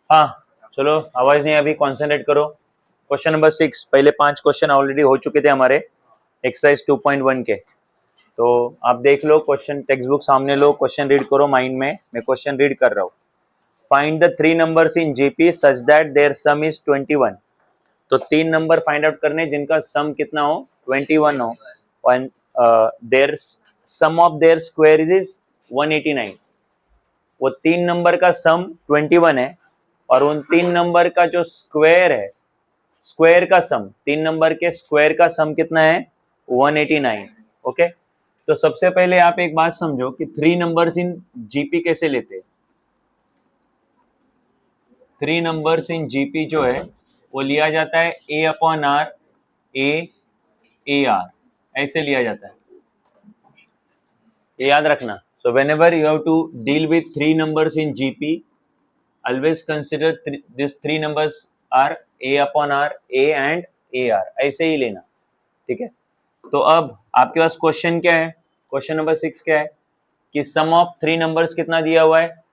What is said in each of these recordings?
हाँ चलो, आवाज नहीं, अभी कॉन्सेंट्रेट करो। क्वेश्चन नंबर 6, पहले 5 क्वेश्चन ऑलरेडी हो चुके थे हमारे एक्सरसाइज 2.1 के। तो आप देख लो, क्वेश्चन टेक्स्ट बुक सामने लो, क्वेश्चन रीड करो माइंड में। मैं क्वेश्चन रीड कर रहा हूँ। Find the 3 numbers in GP such that their sum is 21। तो 3 नंबर फाइंड आउट करने जिनका सम कितना हो, 21 हो, and their sum of their square is 189। वो 3 नंबर का सम 21 है और उन 3 नंबर का जो स्क्वायर है, स्क्वायर का सम, 3 नंबर के स्क्वायर का सम कितना है, 189। ओके, तो सबसे पहले आप एक बात समझो कि 3 नंबर्स इन जीपी कैसे लेते हैं। 3 नंबर्स इन जीपी जो है वो लिया जाता है a upon are, A r, ऐसे लिया जाता है। ये याद रखना। So whenever you have to deal with 3 numbers in GP, always consider these 3 numbers are a upon r, a and ar, ऐसे ही लेना। ठीक है, तो अब आपके पास क्वेश्चन क्या है, क्वेश्चन नंबर 6 क्या है कि सम ऑफ 3 नंबर्स कितना दिया हुआ है,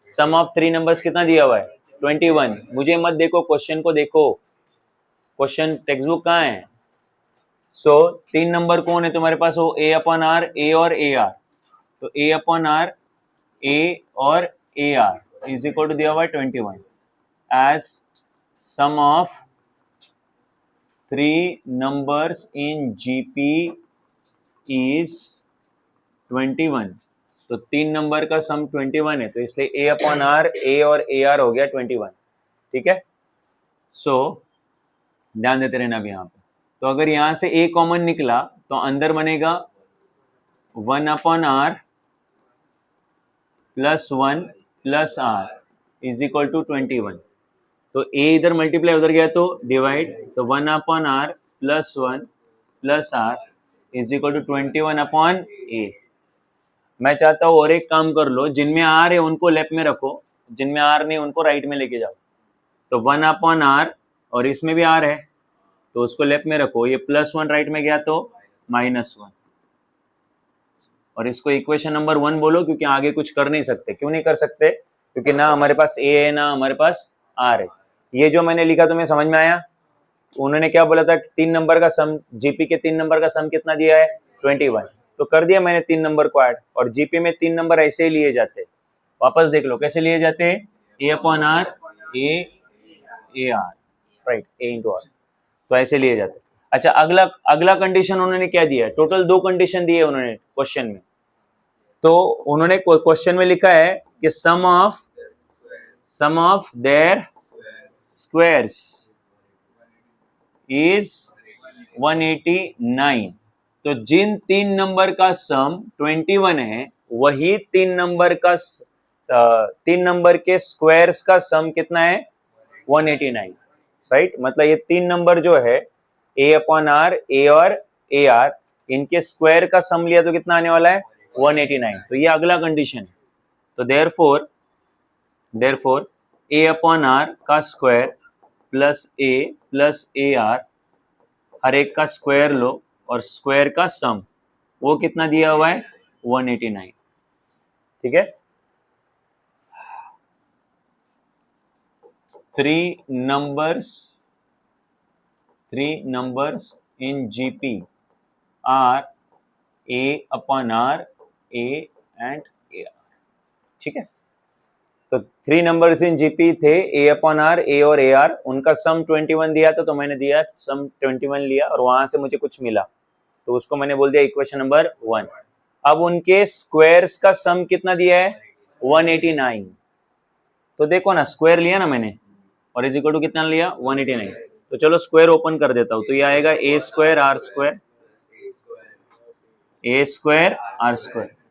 सम ऑफ 3 नंबर्स कितना दिया हुआ है, 21। मुझे मत देखो, क्वेश्चन को देखो, क्वेश्चन टेक्स्ट बुक कहाँ है। सो 3 नंबर कौन है तुम्हारे पास, वो ए अपॉन आर, ए और ए आर। तो ए अपॉन आर, ए और ए आर इज इक्वल टू दिया हुआ है 21 as sum of 3 numbers in GP is 21। तो 3 नंबर का सम 21 है, तो इसलिए ए अपॉन आर, ए और ए आर हो गया 21। ठीक है, सो ध्यान देते रहना अभी यहाँ पे। तो अगर यहां से ए कॉमन निकला तो अंदर बनेगा 1 upon are plus 1 plus are is equal to 21। तो a इधर मल्टीप्लाई उधर गया तो डिवाइड, तो 1 upon are plus 1 plus are is equal to 21 upon A. मैं चाहता हूं और एक काम कर लो, जिनमें आर है उनको लेफ्ट में रखो, जिनमें आर नहीं उनको राइट में लेके जाओ। तो 1 अपॉन आर, और इसमें भी आर है तो उसको लेफ्ट में रखो, ये प्लस 1 राइट में गया तो -1, और इसको इक्वेशन नंबर 1 बोलो, क्योंकि आगे कुछ कर नहीं सकते। क्यों नहीं कर सकते, क्योंकि ना हमारे पास ए है ना हमारे पास आर है। ये जो मैंने लिखा तुम्हें समझ में आया, उन्होंने क्या बोला था, 3 नंबर का सम, जीपी के 3 नंबर का सम कितना दिया है, 21। तो कर दिया मैंने 3 नंबर को ऐड, और जीपी में 3 नंबर ऐसे ही लिए जाते हैं। वापस देख लो कैसे लिए जाते हैं, A upon are, A R, right, A into R, तो ऐसे लिए जाते हैं। अच्छा, अगला अगला कंडीशन उन्होंने क्या दिया है, टोटल 2 कंडीशन दिए उन्होंने क्वेश्चन में। तो उन्होंने क्वेश्चन में लिखा है कि सम ऑफ देयर स्क्वायर्स इज 189। तो जिन 3 नंबर का सम 21 है, वही 3 नंबर का 3 नंबर के स्क्वायर्स का सम कितना है, 189। राइट, मतलब ये 3 नंबर जो है ए अपॉन आर, ए और ए आर, इनके स्क्वायर का सम लिया तो कितना आने वाला है, 189। तो ये अगला कंडीशन है। तो देयरफॉर ए अपॉन आर का स्क्वायर प्लस ए आर, हर एक का स्क्वायर लो और स्क्वायर का सम, वो कितना दिया हुआ है, 189। ठीक है, 3 numbers in GP are A upon R, A and AR। ठीक है, तो 3 नंबर्स इन जीपी थे ए अपॉन आर, ए और ए आर, उनका सम 21 दिया था, तो मैंने दिया सम 21 लिया, और वहां से मुझे कुछ मिला तो उसको मैंने बोल दिया इक्वेशन नंबर 1। अब उनके स्क्वायर्स का सम कितना दिया है, 189। तो देखो ना, स्क्वायर लिया ना मैंने, और इज इक्वल टू कितना लिया, 189। तो चलो स्क्वायर ओपन कर देता हूं, तो ये आएगा A square R square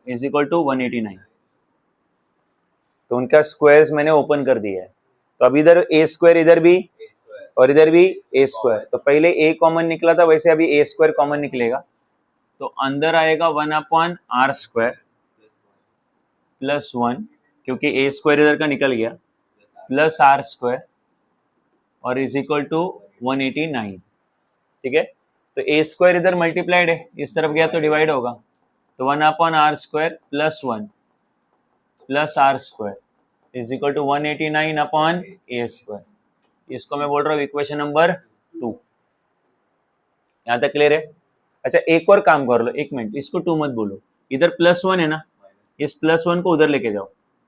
is equal to 189। तो उनका स्क्वायर्स मैंने ओपन कर दिया है। तो अब इधर ए स्क्वायर, इधर भी और इधर भी ए स्क्वायर, तो पहले ए कॉमन निकला था, वैसे अभी ए स्क्वायर कॉमन निकलेगा। तो अंदर आएगा 1 अपॉन आर स्क्वायर प्लस 1, क्योंकि ए स्क्वायर इधर का निकल गया, प्लस आर स्क्वायर, और इज इक्वल टू 189। ठीक है, तो ए स्क्वायर इधर मल्टीप्लाइड है, इस तरफ गया तो डिवाइड होगा, तो 1 upon r square plus 1 plus r square is equal to 189 upon a square. इसको मैं बोल रहा हूँ इक्वेशन नंबर 2। यहाँ तक क्लियर है? अच्छा एक और काम कर लो, एक मिनट, इसको 2 मत बोलो, इधर +1 है ना, इस +1 को उधर लेके जाओ,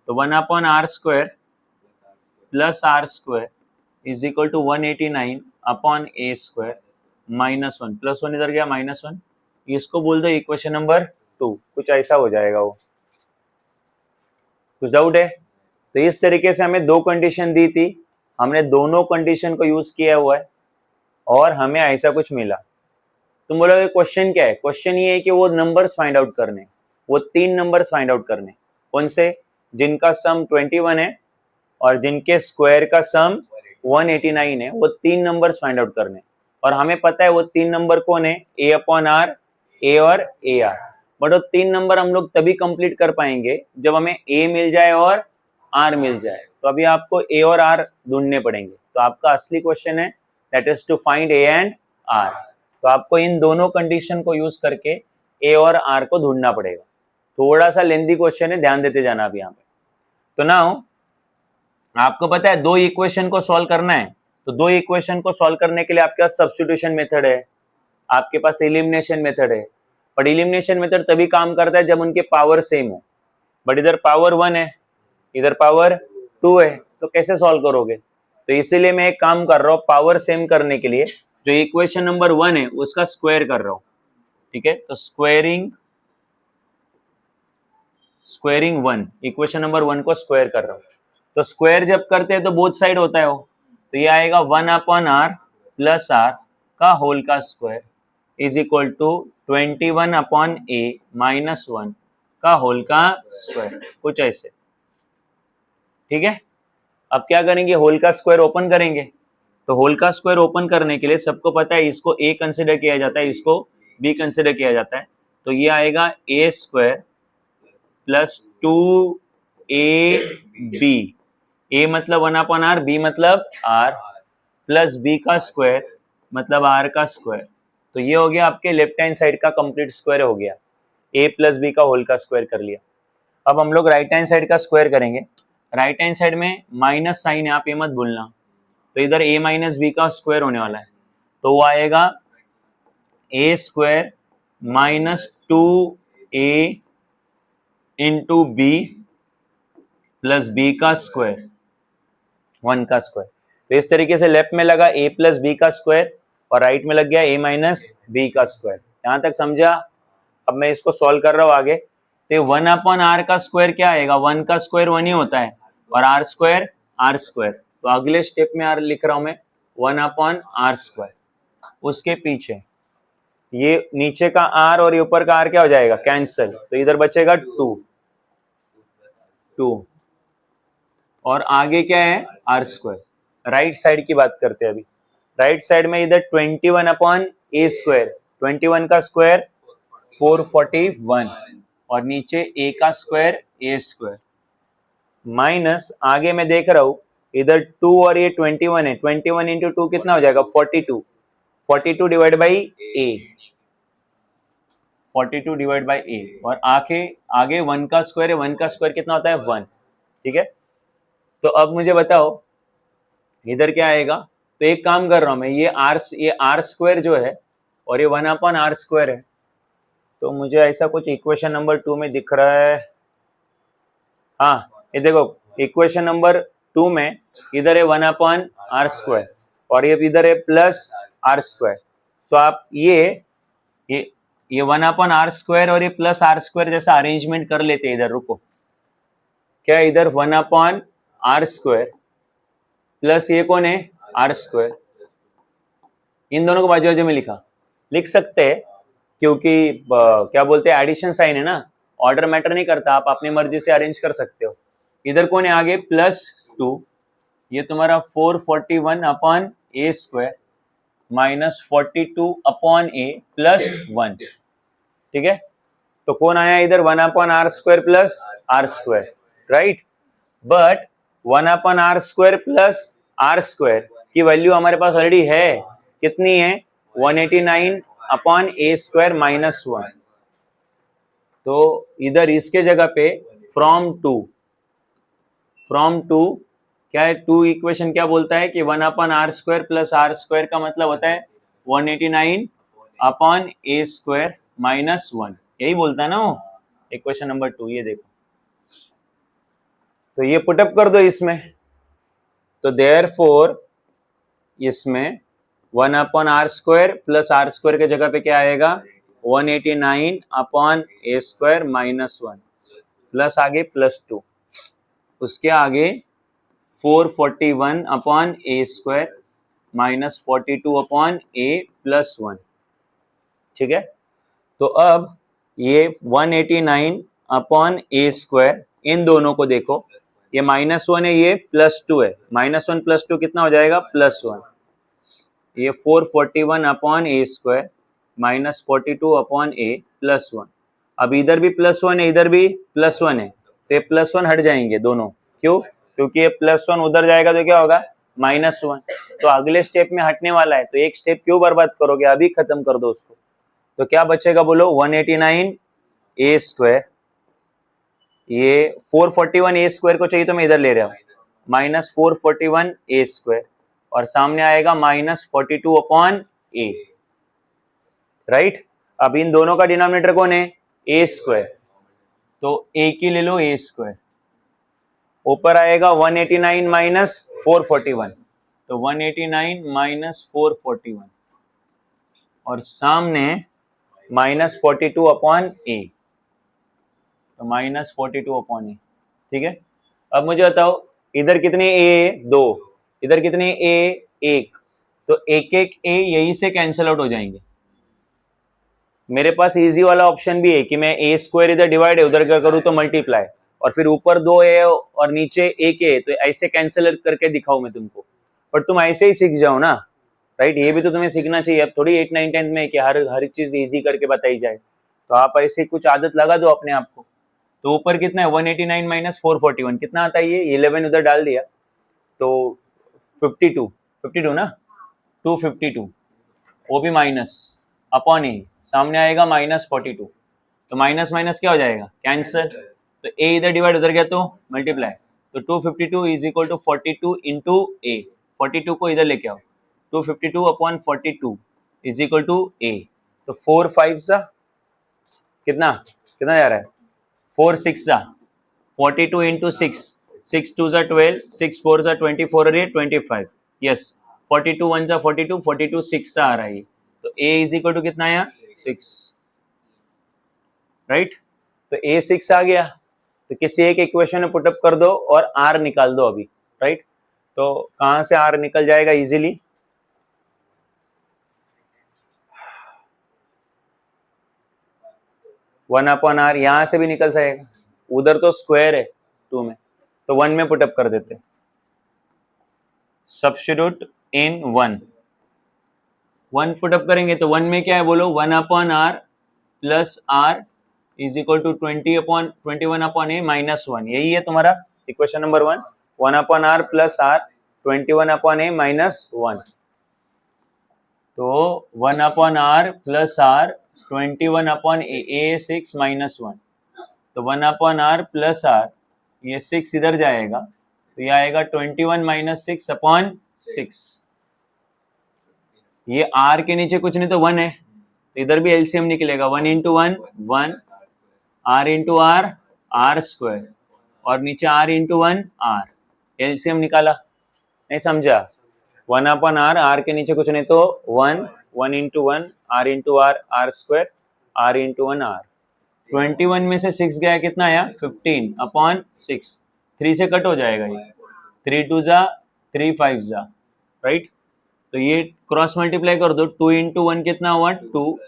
तो 1 upon r square plus r square is equal to 189 upon a square -1, +1 इधर गया -1, इसको बोल दो इक्वेशन नंबर 2। कुछ ऐसा हो जाएगा वो। कुछ डाउट है? तो इस तरीके से हमें 2 कंडीशन दी थी, हमने दोनों कंडीशन को यूज किया हुआ है और हमें ऐसा कुछ मिला। तुम बोलोगे क्वेश्चन क्या है? क्वेश्चन ये है कि वो नंबर्स फाइंड आउट करने, वो 3 नंबर्स फाइंड आउट करने। कौन से? जिनका सम 21 है और जिनके स्क्वायर का सम 189 है, वो 3 नंबर्स फाइंड आउट करने। और हमें पता है वो 3 नंबर कौन है? ए अपॉन आर, ए और ए आर। बट वो 3 नंबर हम लोग तभी कंप्लीट कर पाएंगे जब हमें ए मिल जाए और आर मिल जाए। तो अभी आपको ए और आर ढूंढने पड़ेंगे। तो आपका असली क्वेश्चन है that is to find a and r. तो आपको इन दोनों कंडीशन को यूज करके ए और आर को ढूंढना पड़ेगा। थोड़ा सा लेंथी क्वेश्चन है, ध्यान देते जाना अभी यहाँ पे। तो नाउ आपको पता है 2 इक्वेशन को सॉल्व करना है, तो 2 इक्वेशन को सॉल्व करने के लिए आपके पास सब्स्टिट्यूशन मेथड है, आपके पास एलिमिनेशन मेथड है। बट एलिमिनेशन मेथड तभी काम करता है जब उनके पावर सेम हो। बट इधर पावर 1 है, इधर पावर 2 है, तो कैसे सॉल्व करोगे? तो इसीलिए मैं एक काम कर रहा हूँ, पावर सेम करने के लिए जो इक्वेशन नंबर 1 है उसका स्क्वायर कर रहा हूँ। ठीक है, तो स्क्वायरिंग 1, इक्वेशन नंबर 1 को स्क्वायर कर रहा हूँ। तो स्क्वायर जब करते हैं तो बोथ साइड होता है वो, तो ये आएगा 1 अपॉन आर प्लस आर का होल का square is equal to 21 upon A -1 का होल का स्क्वायर, कुछ ऐसे। ठीक है, अब क्या करेंगे? होल का स्क्वायर ओपन करेंगे। तो होल का स्क्वायर ओपन करने के लिए सबको पता है इसको ए कंसिडर किया जाता है, इसको बी कंसिडर किया जाता है। तो ये आएगा ए स्क्वायर प्लस 2ab, ए मतलब 1 अपॉन आर, बी मतलब आर, प्लस बी का स्क्वायर मतलब आर का स्क्वायर। तो ये हो गया आपके लेफ्ट हैंड साइड का कंप्लीट स्क्वायर हो गया, ए प्लस बी का होल का स्क्वायर कर लिया। अब हम लोग राइट हैंड साइड का स्क्वायर करेंगे। राइट हैंड साइड में माइनस साइन है, आप ये मत भूलना। तो इधर a माइनस बी का स्क्वायर होने वाला है, तो वो आएगा A square -2a into B plus B का स्क्वायर 1 का स्क्वायर। तो इस तरीके से लेफ्ट में लगा a प्लस बी का स्क्वायर और राइट में लग गया a माइनस बी का स्क्वायर। यहां तक समझा? अब मैं इसको सॉल्व कर रहा हूं आगे। तो 1 अपॉन आर का स्क्वायर क्या आएगा? 1 का स्क्वायर 1 ही होता है और आर स्क्वायर आर स्क्वायर। तो अगले स्टेप में आर लिख रहा हूं मैं 1 अपॉन आर स्क्वायर। उसके पीछे ये नीचे का आर और ये ऊपर का आर क्या हो जाएगा? कैंसिल। तो इधर बचेगा 2 और आगे क्या है? Are square. राइट साइड की बात करते हैं अभी। राइट साइड में इधर 21 अपॉन ए स्क्वायर, 21 का स्क्वायर 441 और नीचे ए का स्क्वायर ए स्क्वायर माइनस आगे मैं देख रहा हूं इधर 2 और ये 21 है, 21 इंटू 2 कितना हो जाएगा? 42, 42 divide by A, 42 divide by A और आगे 1 का स्क्वायर है, 1 का स्क्वायर कितना होता है? 1। ठीक है, तो अब मुझे बताओ इधर क्या आएगा? तो एक काम कर रहा हूं मैं, ये आर स्क्वायर जो है और ये 1 अपॉन आर स्क्वायर है, तो मुझे ऐसा कुछ इक्वेशन नंबर 2 में दिख रहा है। हाँ, ये देखो इक्वेशन नंबर 2 में इधर है 1 अपॉन आर स्क्वायर और ये इधर है प्लस आर स्क्वायर। तो आप ये 1 अपॉन आर स्क्वायर और ये प्लस आर स्क्वायर जैसा अरेंजमेंट कर लेते हैं। इधर रुको, क्या इधर 1 अपॉन आर स्क्वायर प्लस ये कौन है? Are square. इन दोनों को बाजू बाजू में लिख सकते हैं क्योंकि क्या बोलते हैं, एडिशन साइन है ना, ऑर्डर मैटर नहीं करता, आप अपनी मर्जी से अरेंज कर सकते हो। इधर कौन है आगे? +2, ये तुम्हारा 441 upon a square -42 upon a plus 1। ठीक है, तो कौन आया इधर? 1 upon r square plus r square, right. But 1 upon r square plus r square की वैल्यू हमारे पास ऑलरेडी है, कितनी है? 189 अपॉन ए स्क्वायर -1। तो इधर इसके जगह पे फ्रॉम 2 फ्रॉम टू, क्या है टू इक्वेशन क्या बोलता है कि 1/r² प्लस r² का मतलब होता है 189/a² माइनस 1, यही बोलता है ना वो इक्वेशन नंबर 2। ये देखो, तो ये पुटअप कर दो इसमें, तो देयरफॉर इसमें 1/r² प्लस r² के जगह पे क्या आएगा 189/a² माइनस 1 प्लस आगे प्लस 2, उसके आगे 441/a² माइनस 42/a प्लस 1। ठीक है, तो अब ये 189/a², इन दोनों को देखो, ये -1 है, ये +2 है, -1 + 2 कितना हो जाएगा +1। ये 441/a² माइनस 42/a प्लस 1। अब इधर भी +1 है, इधर भी +1 है, तो ये +1 हट जाएंगे दोनों, क्यों? क्योंकि ये +1 उधर जाएगा तो क्या होगा -1, तो अगले स्टेप में हटने वाला है, तो एक स्टेप क्यों बर्बाद करोगे, अभी खत्म कर दो उसको। तो क्या बचेगा बोलो 189/a², ये 441/a² को चाहिए तो मैं इधर ले रहा हूँ, माइनस 441/a², और सामने आएगा -42/a, राइट। अब इन दोनों का डिनोमिनेटर कौन है a², तो a की ले लो a², ऊपर आएगा 189 माइनस 441, तो 189 माइनस 441, और सामने -42/a, तो -42/a। ठीक है, अब मुझे बताओ इधर कितने a, 2, इधर कितने a, 1, तो एक एक a यहीं से कैंसिल आउट हो जाएंगे। मेरे पास इजी वाला ऑप्शन भी है कि मैं a² इधर डिवाइड है, उधर क्या करूं तो मल्टीप्लाई, और फिर ऊपर 2 है और नीचे 1 है, तो ऐसे कैंसिल करके दिखाऊं मैं तुमको, पर तुम ऐसे ही सीख जाओ ना, राइट। ये भी तो तुम्हें सीखना चाहिए, अब थोड़ी 8, 9, 10 में कि हर चीज इजी करके बताई जाए, तो आप ऐसे कुछ आदत लगा दो अपने आप को। तो ऊपर कितना है 189 माइनस 441, कितना आता है ये 11 उधर डाल दिया, तो 52 ना, 252, वो भी माइनस अपॉन ए, सामने आएगा -42, तो माइनस माइनस क्या हो जाएगा कैंसर, तो ए इधर डिवाइड उधर गया तो मल्टीप्लाई, तो 252 इज इक्वल टू 42 इंटू ए, 42 को इधर लेके आओ, 252/42 इज इक्वल टू ए, तो 4 5 सा कितना कितना जा रहा है 4 6 सा 42 इंटू 6, 6 2 सा 12, 6 4 सा 24 और ये 25, यस 42 1 सा 42, 42 6 सा आ रहा है, तो a इज इक्वल टू कितना आया 6, राइट। तो a 6 आ गया, तो किसी एक इक्वेशन में पुटअप कर दो और r निकाल दो अभी, राइट। तो कहां से r निकल जाएगा इजीली, वन अपॉन आर, यहां से भी निकल जाएगा, उधर तो स्क्वायर है 2 में, तो 1 में पुटअप कर देते, सब्स्टिट्यूट इन 1 पुटअप करेंगे, तो 1 में क्या है बोलो 1/r plus r is equal to 21/a minus 1, यही है तुम्हारा equation number 1, 1/r plus r 21/a minus 1, तो 1/r plus r 21/a 6 minus 1, तो 1/r प्लस r, ये 6 इधर जाएगा, तो ये आएगा 21 माइनस 6/6, ये r के नीचे कुछ नहीं तो 1 है, तो इधर भी एलसीएम निकलेगा, 1 into 1 1, r into r r², और नीचे r इंटू 1 r, एलसीएम निकाला, नहीं समझा, 1/r, r के नीचे कुछ नहीं तो 1, 1 into 1 r into r r², r into 1 r, 21 में से 6 गया कितना आया 15/6, 3 से कट हो जाएगा ये, 3 2 जा 3 5 जा, राइट। तो ये क्रॉस मल्टीप्लाई कर दो, 2 इंटू 1 कितना हुआ 2,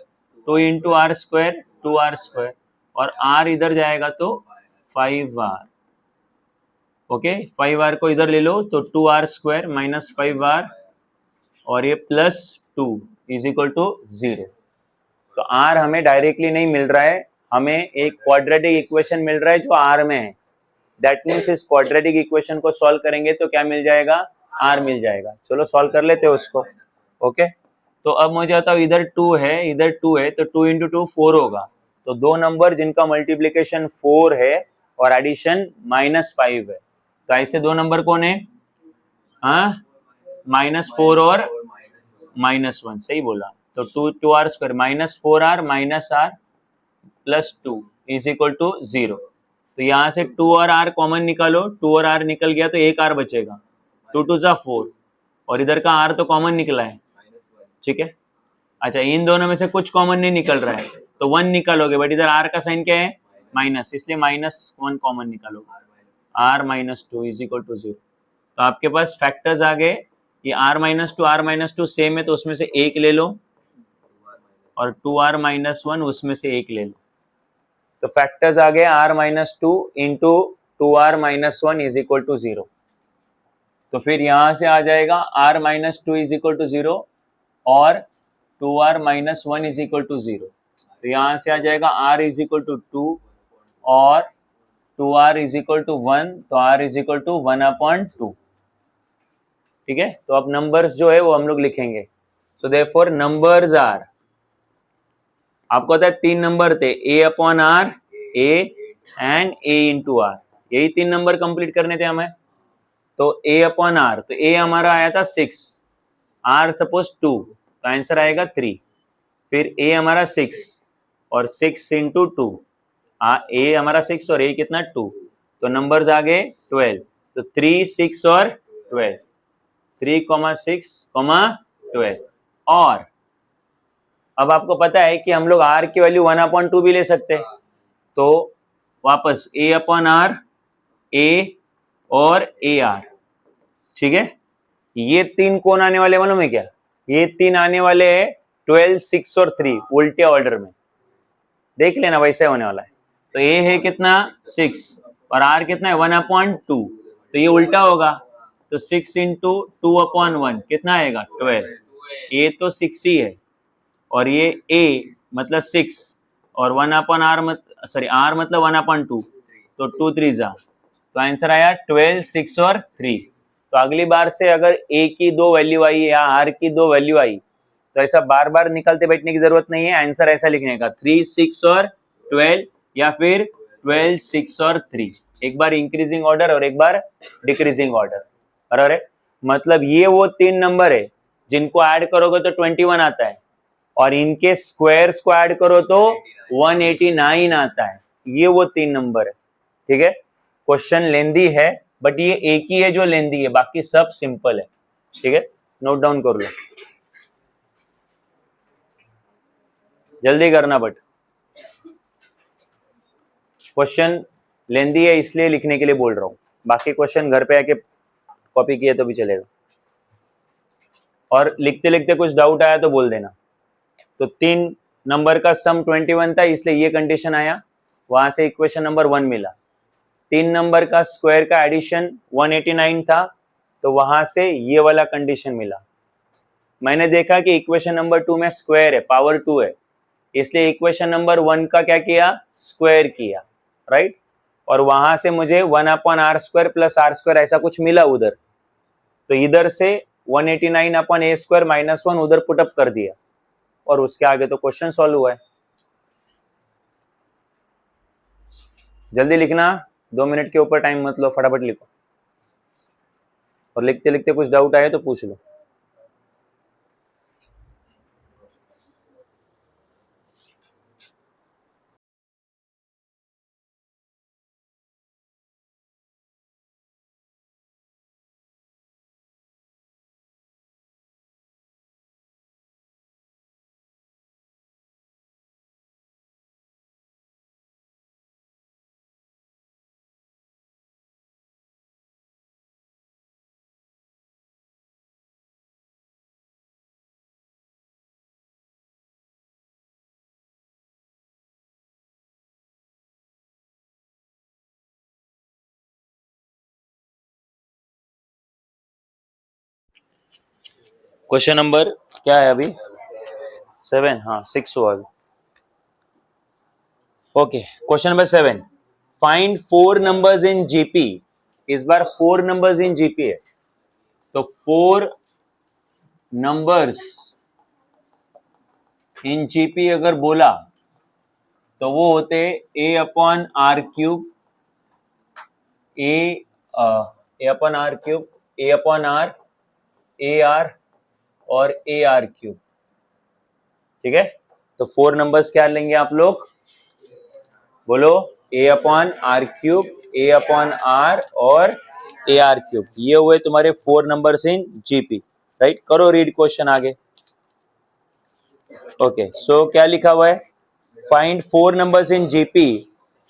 2 इंटू r², 2r², और r इधर जाएगा तो 5r, ओके 5r को इधर ले लो, तो 2r² माइनस 5r, और ये प्लस 2 इज इक्वल टू 0। तो r हमें डायरेक्टली नहीं मिल रहा है, हमें एक क्वाड्रेटिक इक्वेशन मिल रहा है जो r में है, दैट मीन्स इस क्वाड्रेटिक इक्वेशन को सॉल्व करेंगे तो क्या मिल जाएगा r मिल जाएगा। चलो सॉल्व कर लेते हैं उसको, ओके। तो अब मुझे बताओ इधर 2 है, इधर 2 है, तो 2 इंटू 2 4 होगा, तो दो नंबर जिनका मल्टीप्लीकेशन 4 है और एडिशन -5 है, तो ऐसे दो नंबर कौन है? -4 और -1, सही बोला। तो 2r square -4r -r +2 is equal to 0। तो यहाँ से 2 और r कॉमन निकालो, 2 और r निकल गया तो एक r बचेगा, 2 2 जा 4, और इधर का r तो कॉमन निकला है, ठीक है। अच्छा, इन दोनों में से कुछ कॉमन नहीं निकल रहा है तो 1 निकालोगे, बट इधर r का साइन क्या है? माइनस, इसलिए -1 कॉमन निकालोगे, r -2 इज इक्वल टू 0। तो आपके पास फैक्टर्स आ गए, ये r-2 सेम है तो उसमें से एक ले लो, और 2r-1 उसमें से एक ले लो। तो फैक्टर्स आ गए r-2 into 2r-1 is equal to 0। तो फिर यहां से आ जाएगा r-2 इज इक्वल टू 0 और 2r-1 इज इक्वल टू 0। तो यहां से आ जाएगा r इज इक्वल टू 2 और 2r इज इक्वल टू 1, तो r इज इक्वल टू 1/2, ठीक है। तो अब नंबर्स जो है वो हम लोग लिखेंगे। सो देयरफॉर नंबर्स आर, आपको पता है 3 नंबर थे, a/r, a and a into r, यही 3 नंबर कंप्लीट करने थे हमें। तो a/r, तो a हमारा आया था 6, r सपोज 2, तो आंसर आएगा 3। फिर a हमारा 6 और 6 इंटू 2, a हमारा 6 और a कितना 2, तो नंबर्स आ गए 12। तो 3, 6 और 12, 3, 6, 12। और अब आपको पता है कि हम लोग r की वैल्यू 1/2 भी ले सकते हैं। तो वापस a/r, a और ar, ठीक है। ये 3 कौन आने वाले मालूम है क्या? ये 3 आने वाले हैं 12, 6 और 3 उल्टे ऑर्डर में, देख लेना वैसे होने वाला है। तो a है कितना 6 और r कितना है 1/2, तो ये उल्टा होगा। तो 6 इंटू 2/1 कितना आएगा 12, a तो 6 ही है और ये a मतलब 6 और 1/r r मतलब 1/2, तो 2 3 जा, तो आंसर आया 12, 6 और 3। तो अगली बार से अगर a की 2 वैल्यू आई या r की 2 वैल्यू आई तो ऐसा बार बार निकलते बैठने की जरूरत नहीं है, आंसर ऐसा लिखने का 3, 6 और 12 या फिर 12, 6 और 3, एक बार इंक्रीजिंग ऑर्डर और एक बार डिक्रीजिंग ऑर्डर। बराबर है, मतलब ये वो 3 नंबर है जिनको ऐड करोगे तो 21 आता है और इनके स्क्वायर्स को ऐड करो तो 189 आता है। ये वो 3 नंबर है, ठीक है। क्वेश्चन लेंदी है बट ये एक ही है जो लेंदी है, बाकी सब सिंपल है, ठीक है। नोट डाउन कर लो, जल्दी करना, बट क्वेश्चन लेंदी है इसलिए लिखने के लिए बोल रहा हूं, बाकी क्वेश्चन घर पे आके कॉपी किए तो भी चलेगा। और लिखते लिखते कुछ डाउट आया तो बोल देना। तो 3 नंबर का सम 21 था इसलिए ये कंडीशन आया, वहां से इक्वेशन नंबर 1 मिला। 3 नंबर का स्क्वायर का एडिशन 189 था तो वहां से ये वाला कंडीशन मिला। मैंने देखा कि इक्वेशन नंबर 2 में स्क्वायर है, पावर 2 है, इसलिए इक्वेशन नंबर 1 का क्या किया, स्क्वायर किया, राइट। और वहां से मुझे 1/r² प्लस r² ऐसा कुछ मिला उधर, तो इधर से 189/a² -1 उधर पुटअप कर दिया और उसके आगे तो क्वेश्चन सॉल्व हुआ है। जल्दी लिखना, 2 मिनट के ऊपर टाइम मत लो, फटाफट लिखो और लिखते लिखते कुछ डाउट आए तो पूछ लो। क्वेश्चन नंबर क्या है अभी 7, हाँ 6 हुआ अभी। Okay, question number 7, find 4 numbers in GP. इस बार 4 नंबर्स इन जीपी है, तो 4 नंबर्स इन जीपी अगर बोला तो वो होते a/r3, a a upon are cube, A upon are, A r और ए आर क्यूब। ठीक है, तो 4 नंबर्स क्या लेंगे आप लोग, बोलो, A upon are cube, A upon are और ए आर क्यूब। ये हुए तुम्हारे 4 नंबर्स इन जीपी, राइट। करो रीड क्वेश्चन आगे। ओके, सो क्या लिखा हुआ है, find 4 numbers in GP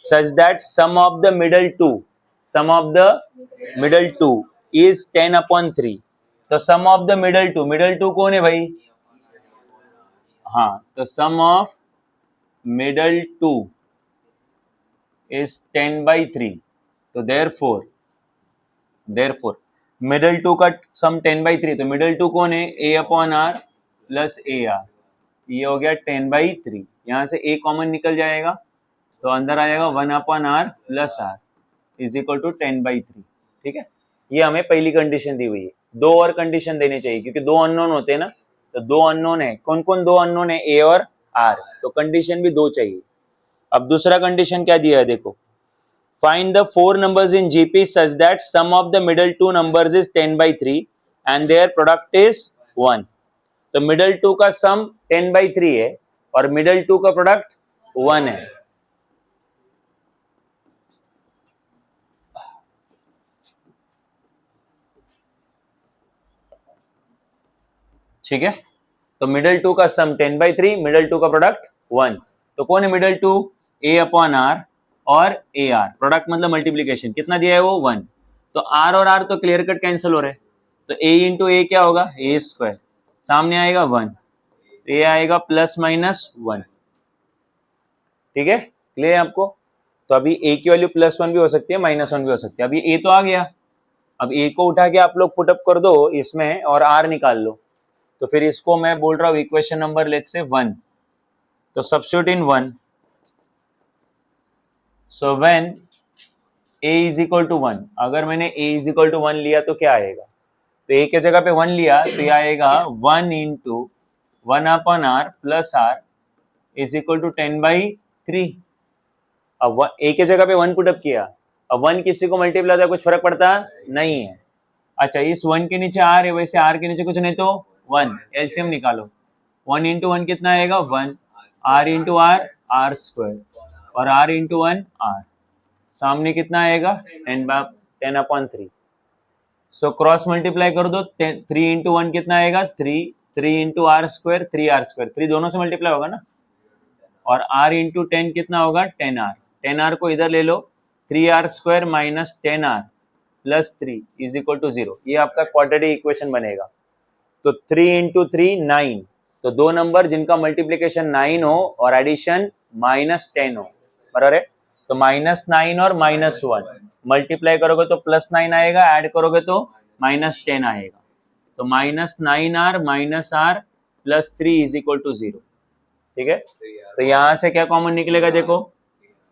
such that sum of the middle two, sum of the middle two is 10 upon 3। तो sum of the middle two कौन है भाई, हाँ, तो sum of middle two is 10 by 3, तो therefore मिडल टू का sum 10 by 3, तो middle two कौन है, a upon are plus a r, ये हो गया 10 by 3। यहाँ से a कॉमन निकल जाएगा तो अंदर आ जाएगा 1 upon are plus are is equal to 10 by 3। ठीक है, ये हमें पहली कंडीशन दी हुई है। 2 और कंडीशन देनी चाहिए क्योंकि 2 अननोन होते हैं ना, तो 2 अननोन है। कौन कौन 2 अननोन है, a और r, तो कंडीशन भी 2 चाहिए। अब दूसरा कंडीशन क्या दिया है देखो, find the 4 numbers in GP such that sum of the middle two numbers is 10 by 3 and their product is 1। तो मिडल टू का सम 10 by 3 है और मिडल टू का प्रोडक्ट 1 है। ठीक है, तो मिडल टू का सम 10 by 3, मिडल टू का प्रोडक्ट 1। तो कौन है middle two, a upon are और ए आर, प्रोडक्ट मतलब मल्टीप्लीकेशन, कितना दिया है वो 1। तो आर और आर तो क्लियर कट कैंसिल हो रहे, तो ए इंटू ए क्या होगा, ए स्क्वायर, सामने आएगा 1, तो ये आएगा प्लस माइनस 1। ठीक है, क्लियर है आपको। तो अभी ए की वैल्यू +1 भी हो सकती है, -1 भी हो सकती है। अभी ए तो आ गया, अब ए को उठा के आप लोग पुटअप कर दो इसमें और आर निकाल लो। तो फिर इसको मैं बोल रहा हूँ इक्वेशन नंबर लेट्स से 1, तो substitute in 1। So when a is equal to 1, अगर मैंने a इज इक्वल टू 1 लिया तो क्या आएगा, तो a के जगह पे 1 लिया तो ये आएगा 1 into 1 upon are plus are is equal to 10 by 3। अब a के जगह पे 1 पुटअप किया, अब 1 किसी को मल्टीप्लाई होता है, कुछ फर्क पड़ता नहीं है। अच्छा, इस 1 के नीचे r है, वैसे r के नीचे कुछ नहीं तो 1, एलसीएम निकालो। 1 इंटू 1 कितना आएगा 1, r into r, r square, और r इंटू 1 r, सामने कितना आएगा 10 अपॉन 3। सो क्रॉस मल्टीप्लाई कर दो, 3 इंटू 1 कितना आएगा 3, 3 into are square, 3r square, 3 दोनों से मल्टीप्लाई होगा ना, और r इंटू 10 कितना होगा 10r, 10r को इधर ले लो, 3r square minus 10r plus 3 is equal to 0। ये आपका क्वाड्रेटिक इक्वेशन बनेगा। तो 3 इंटू 3 9, तो दो नंबर जिनका मल्टीप्लीकेशन 9 हो और एडिशन -10 हो, बराबर है। तो -9 और -1 मल्टीप्लाई करोगे तो +9 आएगा, ऐड करोगे तो -10 आएगा। तो -9r minus r plus 3 is equal to 0। ठीक है, तो यहां से क्या कॉमन निकलेगा, देखो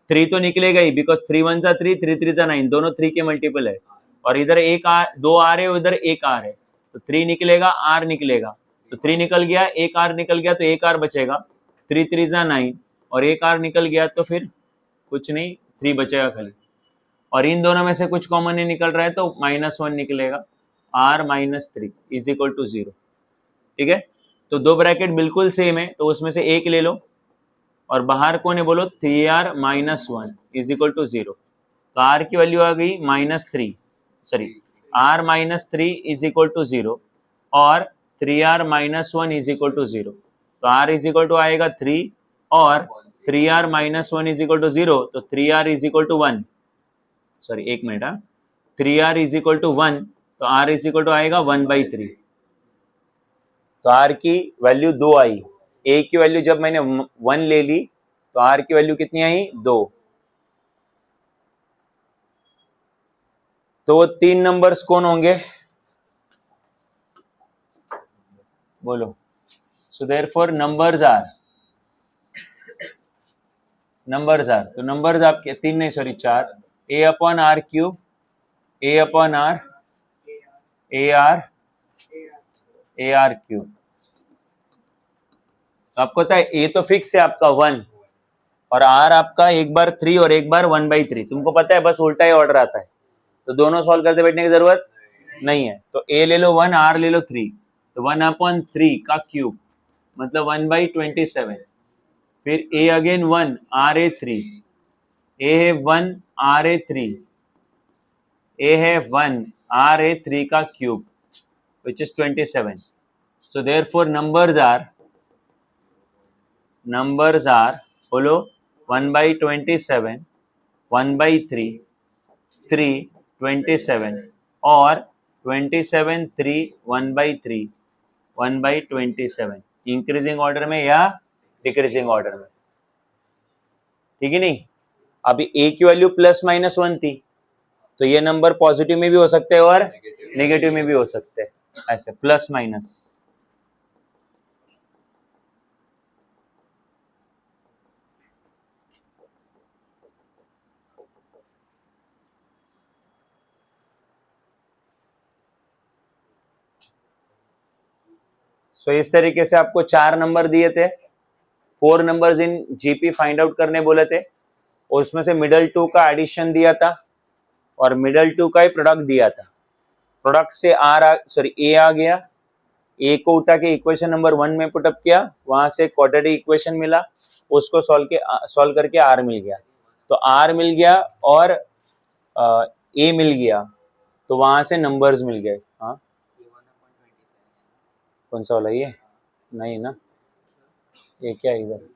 3 तो निकलेगा ही, बिकॉज 3 1 जा 3, 3 3 जा 9, दोनों 3 के मल्टीपल है, और इधर एक आर, 2 आर है, उधर एक आर है, तो 3 निकलेगा, आर निकलेगा, तो 3 निकल गया, एक आर निकल गया, तो एक आर बचेगा, 3 3 जा 9, और एक आर निकल गया तो फिर कुछ नहीं, 3 बचेगा खाली, और इन दोनों में से कुछ कॉमन नहीं निकल रहा है तो -1 निकलेगा, r -3 इज इक्वल टू 0। ठीक है, तो दो ब्रैकेट बिल्कुल सेम है, तो उसमें से एक ले लो, और बाहर कौन है बोलो, 3r -1 इज इक्वल टू 0। तो r की वैल्यू आ गई -3, sorry r -3 is equal to 0 और 3r -1 इज इक्वल टू 0। तो r इज इक्वल टू आएगा 3 और 3r -1 इज इक्वल टू 0, तो 3r is equal to 1, sorry एक minute, 3r is equal to 1, तो r इज इक्वल टू आएगा 1/3। तो r की वैल्यू 2 आई, a की वैल्यू जब मैंने 1 ले ली तो r की वैल्यू कितनी आई 2। तो वो 3 नंबर्स कौन होंगे, बोलो। सो देयरफॉर नंबर्स आर, तो नंबर्स आपके 3 नहीं, sorry 4, a upon are cube, a upon are, A R cube. तो आपको पता है a तो फिक्स है आपका 1, और r आपका एक बार 3 और एक बार 1/3, तुमको पता है, बस उल्टा ही ऑर्डर आता है। तो दोनों सॉल्व करते बैठने की जरूरत नहीं है। तो a ले लो 1, r ले लो 3, तो 1/3 का क्यूब मतलब 1/27। फिर a again 1, r a 3, a है 1, r a 3, a है 1, r a 3 का cube which is 27. So therefore numbers are बोलो 1/27, 1/3, 3, 27 और 27, 3, 1/3, 1/27 इंक्रीजिंग ऑर्डर में या डिक्रीजिंग ऑर्डर में, ठीक है नहीं। अभी a की वैल्यू +-1 थी, तो ये नंबर पॉजिटिव में भी हो सकते हैं और नेगेटिव में भी हो सकते हैं, ऐसे प्लस माइनस। सो इस तरीके से आपको 4 नंबर दिए थे, 4 numbers in GP find out करने बोले थे, और उसमें से मिडल 2 का एडिशन दिया था और मिडल 2 का ही प्रोडक्ट दिया था। प्रोडक्ट से ए आ गया, ए को उठा के इक्वेशन नंबर 1 में पुटअप किया, वहां से क्वाड्रेटिक इक्वेशन मिला, उसको सॉल्व करके आर मिल गया। तो आर मिल गया और ए मिल गया, तो वहां से नंबर्स मिल गए। हाँ, कौन सा वाला ये? नहीं ना, ये क्या इधर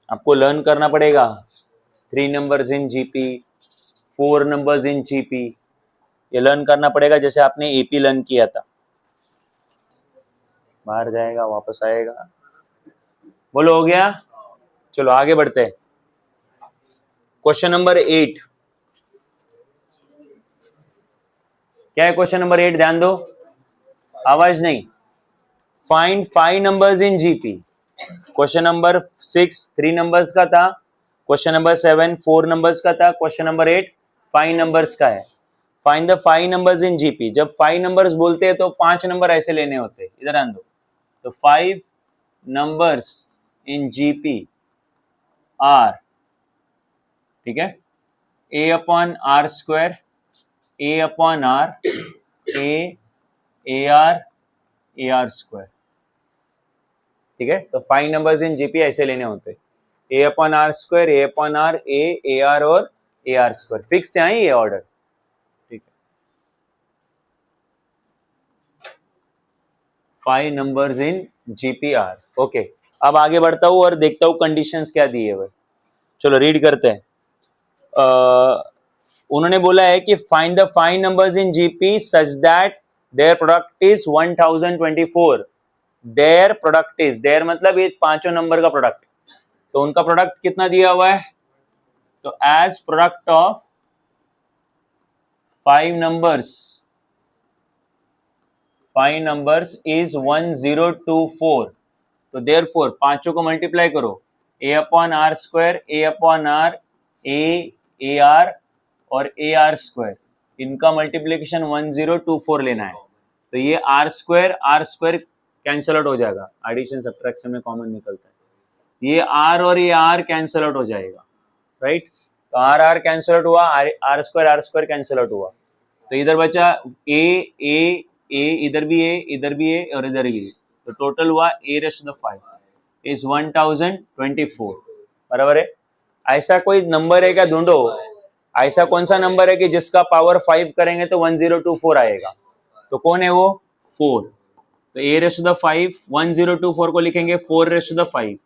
आपको लर्न करना पड़ेगा। 3 numbers in GP, 4 numbers in GP, ये लर्न करना पड़ेगा जैसे आपने एपी लर्न किया था। बाहर जाएगा वापस आएगा, बोलो हो गया। चलो आगे बढ़ते हैं। क्वेश्चन नंबर 8 क्या है? क्वेश्चन नंबर 8 ध्यान दो, आवाज नहीं। Find 5 numbers in GP. Question number 6 3 numbers का था, क्वेश्चन नंबर 7 4 नंबर्स का था, क्वेश्चन नंबर 8 5 नंबर्स का है। Find the 5 numbers in GP. जब 5 नंबर्स बोलते हैं तो 5 नंबर ऐसे लेने होते हैं, इधर आन दो। तो 5 नंबर्स इन जीपी आर, ठीक है, a upon r square, a upon are, A R square, ठीक है। तो 5 नंबर्स इन जीपी ऐसे लेने होते, a upon r square, a upon are, A r और ए आर स्क्वायर। फिक्स है ये ऑर्डर, ठीक है। 5 नंबर्स इन जीपीआर, ओके। अब आगे बढ़ता हूं और देखता हूं कंडीशंस क्या दिए हुए। चलो रीड करते हैं। उन्होंने बोला है कि find the 5 numbers in GP such that their product is 1024। Their product is, their मतलब ये 5 नंबर का प्रोडक्ट, तो उनका प्रोडक्ट कितना दिया हुआ है? तो as product of 5 numbers is 1024। तो देयरफॉर पांचों को मल्टीप्लाई करो, a upon r square, a upon are, A r और ए आर स्क्वायर, इनका मल्टीप्लीकेशन 1024 लेना है। तो ये आर स्क्वायर कैंसल आउट हो जाएगा, एडिशन सब्ट्रैक्शन में कॉमन निकलता है। ये आर और ये आर कैंसल आउट हो जाएगा, राइट। तो आर कैंसल आउट हुआ, आर स्क्वायर कैंसल आउट हुआ, तो इधर बचा ए इधर भी ए और इधर भी ए, तो टोटल हुआ a raise to the 5 is 1024, बराबर है। ऐसा कोई नंबर है क्या? ढूंढो, ऐसा कौन सा नंबर है कि जिसका पावर 5 करेंगे तो 1024 आएगा? तो कौन है वो? 4। तो a रेज़ टू द 5, 1024 को लिखेंगे 4 रेज़ टू द 5,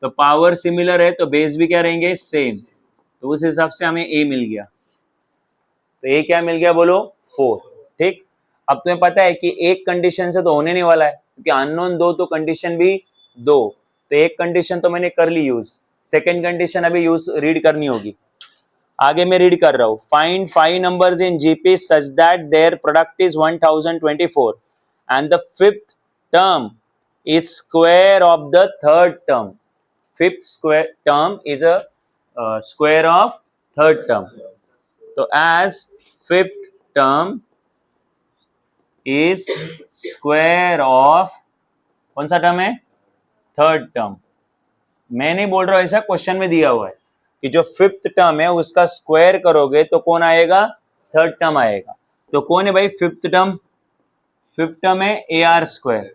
तो पावर सिमिलर है तो बेस भी क्या रहेंगे? सेम। तो उस हिसाब से हमें a मिल गया। तो a क्या मिल गया बोलो? 4, ठीक। अब तुम्हें पता है कि एक कंडीशन से तो होने नहीं वाला है, क्योंकि अननोन 2 तो कंडीशन भी 2, तो एक कंडीशन तो मैंने कर ली यूज, सेकेंड कंडीशन अभी यूज रीड करनी होगी। आगे मैं रीड कर रहा हूं। Find 5 numbers in GP such that their product is 1024 and the fifth term is square of the third term. Fifth square term is a square of third term. तो as fifth term is square of, कौन सा term है? Third term. मैं नहीं बोल रहा हूं, ऐसा क्वेश्चन में दिया हुआ है। कि जो फिफ्थ टर्म है उसका स्क्वायर करोगे तो कौन आएगा, थर्ड टर्म आएगा। तो कौन है भाई फिफ्थ टर्म, फिफ्थ टर्म है ए आर स्क्वायर,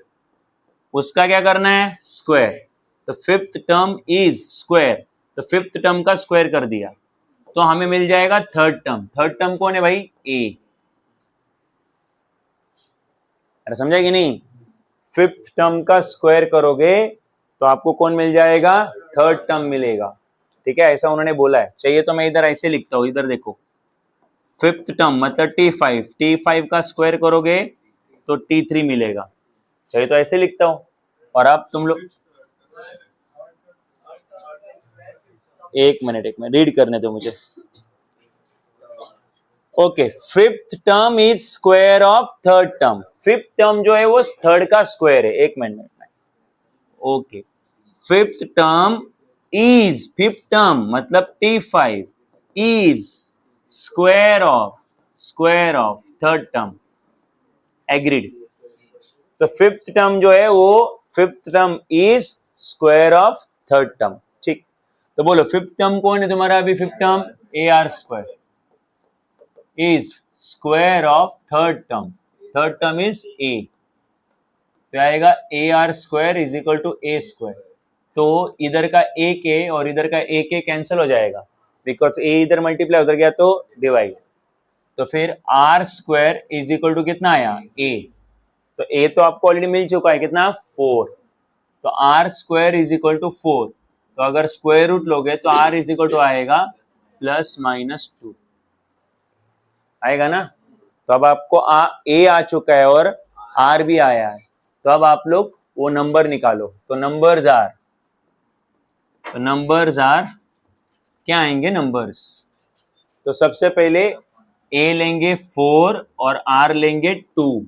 उसका क्या करना है स्क्वायर। तो फिफ्थ टर्म इज स्क्वायर, तो फिफ्थ टर्म का स्क्वायर कर दिया तो हमें मिल जाएगा थर्ड टर्म। थर्ड टर्म कौन है भाई ए। अरे समझा कि नहीं, फिफ्थ टर्म का स्क्वायर करोगे तो आपको कौन मिल जाएगा, थर्ड टर्म मिलेगा। ठीक है, ऐसा उन्होंने बोला है। चाहिए तो मैं इधर ऐसे लिखता हूं, इधर देखो फिफ्थ टर्म मतलब T5, T5 का स्क्वायर करोगे तो T3 मिलेगा। चाहिए तो ऐसे लिखता हूं। और अब तुम लोग एक मिनट रीड करने दो मुझे। Okay, fifth term is square of third term. Fifth term जो है वो थर्ड का स्क्वायर है। एक मिनट में okay, fifth term is, fifth term मतलब T5 is square of third term. Agreed. तो फिफ्थ टर्म जो है वो fifth term is square of third term. ठीक, तो बोलो फिफ्थ टर्म कौन है तुम्हारा अभी, fifth term a are square is square of third term. Third term is a, तो आएगा a are square is equal to a square. तो इधर का ए के और इधर का ए के कैंसिल हो जाएगा, बिकॉज ए इधर मल्टीप्लाई उधर गया तो डिवाइड। तो फिर r square is equal to कितना आया ए, तो ए तो आपको ऑलरेडी मिल चुका है कितना 4, तो r square is equal to 4। तो अगर स्क्वायर रूट लोगे तो आर इज इक्वल टू आएगा +-2 आएगा ना। तो अब आपको ए आ चुका है और आर भी आया है, तो अब आप लोग वो नंबर निकालो। तो नंबर्स आर क्या आएंगे नंबर्स। तो सबसे पहले ए लेंगे 4 और आर लेंगे 2,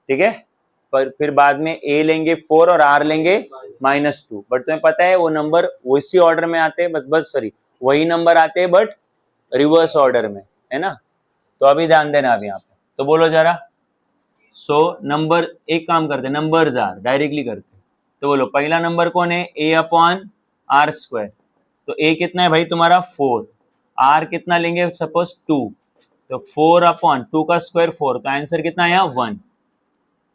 ठीक है। पर फिर बाद में ए लेंगे 4 और आर लेंगे -2। बट तुम्हें पता है वो नंबर उसी ऑर्डर में आते हैं, बस सॉरी वही नंबर आते हैं बट रिवर्स ऑर्डर में, है ना। तो अभी ध्यान देना अब यहाँ पे, तो बोलो जरा। सो नंबर, एक काम करते नंबर्स आर डायरेक्टली करते। तो बोलो पहला नंबर कौन है, ए अपॉन आर स्क्वायर। तो ए कितना है भाई तुम्हारा 4, आर कितना लेंगे सपोज 2, तो 4 अपॉन 2 का स्क्वायर 4, तो आंसर कितना आया 1।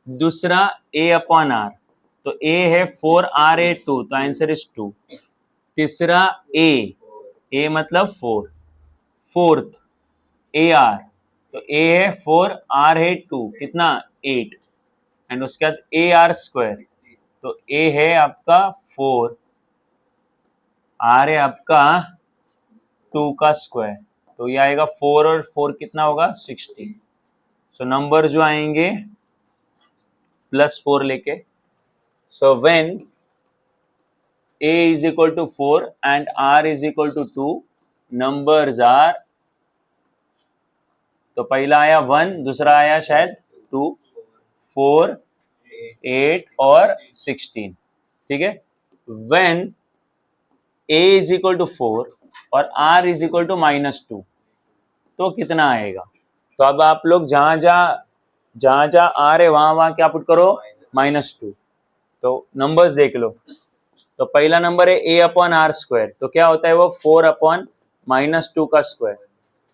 दूसरा ए अपॉन आर, तो ए है 4 आर ए 2, तो आंसर इज 2। तीसरा ए मतलब 4, फोर्थ ए आर, तो ए है 4 आर है 2 कितना 8, एंड उसके बाद ए आर स्क्वायर, तो ए है आपका 4, आर है आपका 2 का स्क्वायर, तो ये आएगा 4 और 4 कितना होगा 16। सो नंबर जो आएंगे +4 लेके। सो when a is equal to 4 and r is equal to 2, numbers are, तो पहला आया 1, दूसरा आया शायद 2, 4, 8 और 16, ठीक है। when a is equal to 4 और r is equal to -2, तो कितना आएगा। तो अब आप लोग जहां जहां r है वहां क्या पुट करो -2। तो नंबर्स देख लो। तो पहला नंबर है a अपॉन आर स्क्वायर, तो क्या होता है वो 4 अपॉन -2 का स्क्वायर,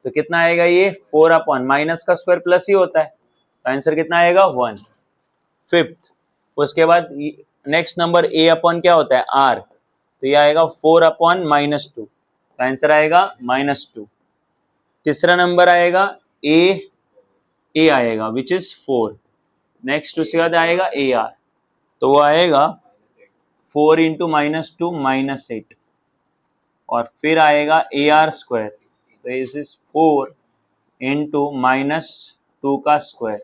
तो कितना आएगा ये 4 अपॉन माइनस का स्क्वायर प्लस ही होता है, तो आंसर कितना आएगा 1। फिफ्थ, उसके बाद नेक्स्ट नंबर a अपॉन क्या होता है r, तो ये आएगा 4 अपॉन -2, तो आंसर आएगा -2। तीसरा नंबर आएगा a आएगा विच इज 4, नेक्स्ट उसके बाद आएगा ar, तो वो आएगा 4 इंटू -2 -8, और फिर आएगा ए आर स्क्वायर, तो इस इज 4 इंटू -2 का स्क्वायर,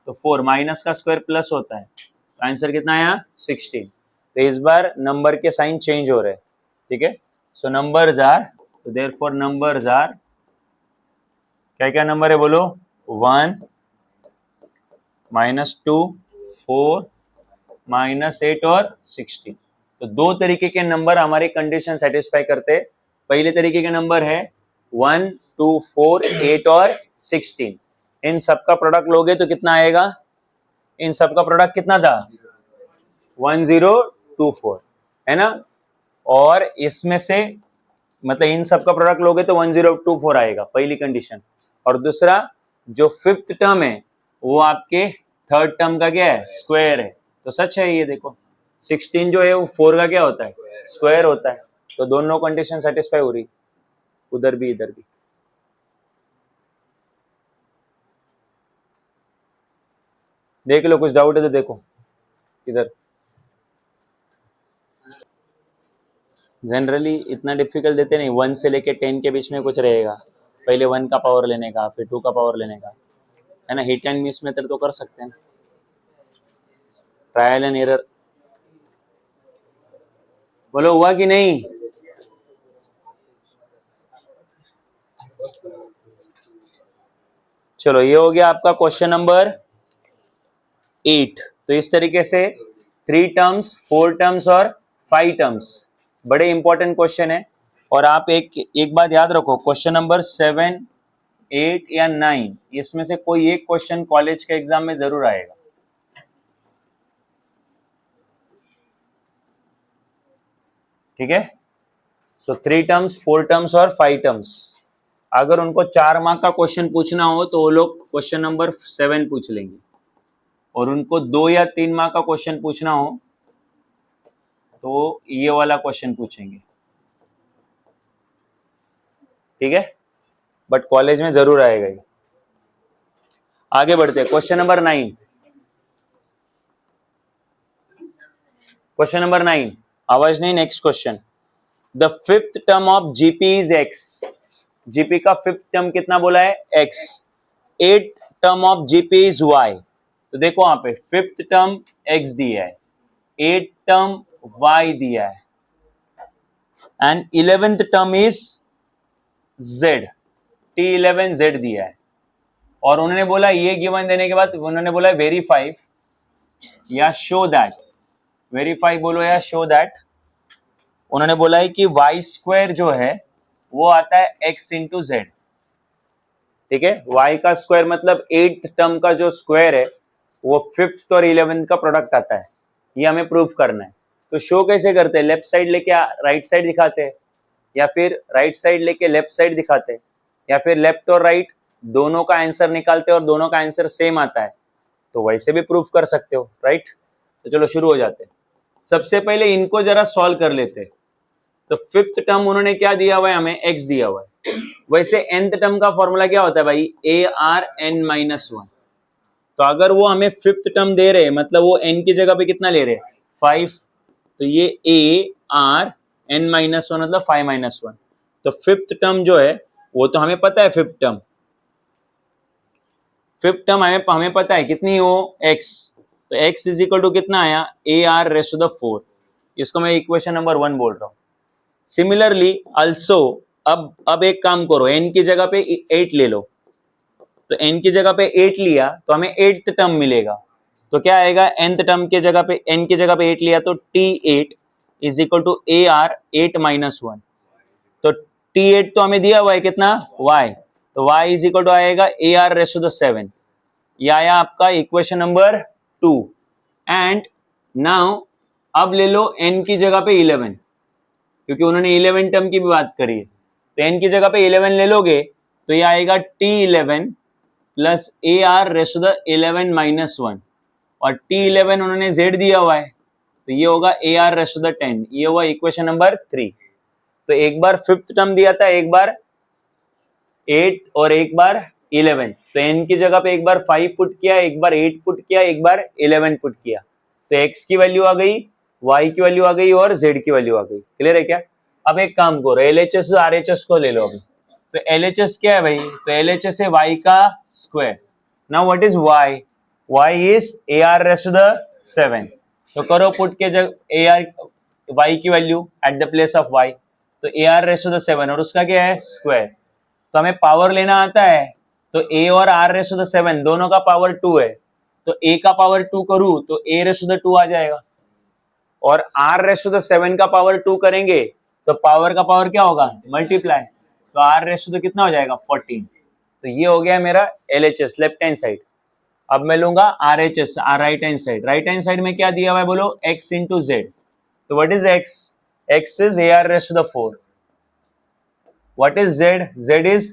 तो 4 माइनस का स्क्वायर प्लस होता है, तो आंसर कितना आया 16। तो इस बार नंबर के साइन चेंज हो रहे हैं, ठीक है। सो नंबर्स आर, तो देयरफॉर नंबर्स आर, क्या क्या नंबर है बोलो, 1, -2, 4, -8 और 16। तो दो तरीके के नंबर हमारी कंडीशन सेटिस्फाई करते हैं। पहले तरीके के नंबर है 1, 2, 4, 8 और 16। इन सबका प्रोडक्ट लोगे तो कितना आएगा, इन सबका प्रोडक्ट कितना था 1024, है ना। और इसमें से मतलब इन सब का प्रोडक्ट लोगे तो 1024 आएगा, पहली कंडीशन। और दूसरा जो फिफ्थ टर्म है वो आपके थर्ड टर्म का क्या है, स्क्वायर है। तो सच है ये, देखो 16 जो है वो 4 का क्या होता है, स्क्वायर होता है। तो दोनों कंडीशन सेटिस्फाई हो रही, उधर भी इधर भी। देख लो, कुछ डाउट है तो देखो इधर। जनरली इतना डिफिकल्ट देते नहीं, 1 से लेके 10 के बीच में कुछ रहेगा, पहले 1 का पावर लेने का, फिर 2 का पावर लेने का, है ना। हिट एंड मिस मेथड तो कर सकते हैं, ट्रायल एंड एरर। बोलो हुआ कि नहीं? चलो ये हो गया आपका क्वेश्चन नंबर 8। तो इस तरीके से 3 टर्म्स, 4 टर्म्स और 5 टर्म्स बड़े इंपॉर्टेंट क्वेश्चन है। और आप एक बात याद रखो, क्वेश्चन नंबर 7, 8 या 9 इसमें से कोई एक क्वेश्चन कॉलेज के एग्जाम में जरूर आएगा। ठीक है। सो 3 टर्म्स, 4 टर्म्स और 5 टर्म्स, अगर उनको 4 मार्क का क्वेश्चन पूछना हो तो वो लोग क्वेश्चन नंबर 7 पूछ लेंगे, और उनको 2 या 3 मार्क का क्वेश्चन पूछना हो तो ये वाला क्वेश्चन पूछेंगे। ठीक है, बट कॉलेज में जरूर आएगा ये। आगे बढ़ते हैं, क्वेश्चन नंबर 9। क्वेश्चन नंबर 9, आवाज नहीं, next question. The fifth term of GP is x. GP का फिफ्थ टर्म कितना बोला है, x. Eight term of GP is y. तो देखो वहां पे फिफ्थ टर्म एक्स दिया है, एट टर्म वाई दिया है, and 11th term is Z, T11 Z दिया है। और उन्होंने बोला ये गिवन देने के बाद उन्होंने बोला वेरीफाई या शो दैट, वेरीफाई बोलो या शो दैट। उन्होंने बोला है कि वाई स्क्वायर जो है वो आता है एक्स इंटू जेड। ठीक है, वाई का स्क्वायर मतलब 8th टर्म का जो स्क्वायर है वो 5th और 11th का प्रोडक्ट आता है, ये हमें प्रूफ करना है। तो शो कैसे करते हैं, लेफ्ट साइड लेके राइट साइड दिखाते हैं, या फिर राइट साइड लेके लेफ्ट साइड दिखाते हैं, या फिर लेफ्ट और राइट दोनों का आंसर निकालते हैं और दोनों का आंसर सेम आता है, तो वैसे भी प्रूफ कर सकते हो, राइट। तो चलो शुरू हो जाते हैं। सबसे पहले इनको जरा सॉल्व कर लेते हैं। तो फिफ्थ टर्म उन्होंने क्या दिया हुआ है, हमें एक्स दिया हुआ है। वैसे nth टर्म का फॉर्मूला क्या होता है भाई, ARn-1। तो अगर वो हमें फिफ्थ टर्म दे रहे हैं मतलब वो n की जगह पे कितना ले रहे हैं, 5। तो ये ARn-1 मतलब 5-1। तो फिफ्थ टर्म जो है वो तो हमें पता है, फिफ्थ टर्म हमें पता है कितनी हो, x। तो x इज इक्वल टू कितना आया, AR⁴। इसको मैं इक्वेशन नंबर 1 बोल रहा हूं। सिमिलरली अल्सो अब एक काम करो, n की जगह पे 8 ले लो। तो n की जगह पे 8 लिया तो हमें 8th टर्म मिलेगा। तो क्या आएगा, nth टर्म की जगह पे n की जगह पे 8 लिया तो T8 is equal to AR8-1। तो T8 तो हमें दिया हुआ है कितना, y। तो y इज इक्वल टू आएगा AR⁻⁷। यह आया आपका इक्वेशन नंबर 2। एंड नाउ अब ले लो n की जगह पे 11, क्योंकि उन्होंने 11 टर्म की भी बात करी है। तो n की जगह पे 11 ले लोगे तो ये आएगा T11 प्लस AR⁻11-1। और T11 उन्होंने z दिया हुआ है तो ये होगा AR⁻10। ये हुआ इक्वेशन नंबर 3। तो एक बार फिफ्थ टर्म दिया था, एक बार 8 और एक बार 11। तो n की जगह पे एक बार 5 पुट किया, एक बार 8 पुट किया, एक बार 11 पुट किया। तो x की वैल्यू आ गई, y की वैल्यू आ गई और z की वैल्यू आ गई। क्लियर है क्या? अब एक काम करो, LHS RHS को ले लो अभी। तो LHS क्या है भाई, तो LHS है y का square. Now what is y, y is AR⁻⁷। तो करो पुट के जगह y की value at the place of y। तो AR⁻⁷ और उसका क्या है, स्क्वायर। तो हमें पावर लेना आता है, तो a और R⁻⁷ दोनों का पावर 2 है। तो a का पावर 2 करूं तो A⁻2 आ जाएगा, और R⁻7 का पावर 2 करेंगे तो पावर का पावर क्या होगा, मल्टीप्लाई। तो R⁻2 कितना हो जाएगा, 14। तो ये हो गया मेरा LHS लेफ्ट हैंड साइड। अब मैं लूंगा RHS right hand side. Right hand side में क्या दिया हुआ है बोलो, x इंटू जेड। तो what is x, x is ar raised to the 4. What is z? z is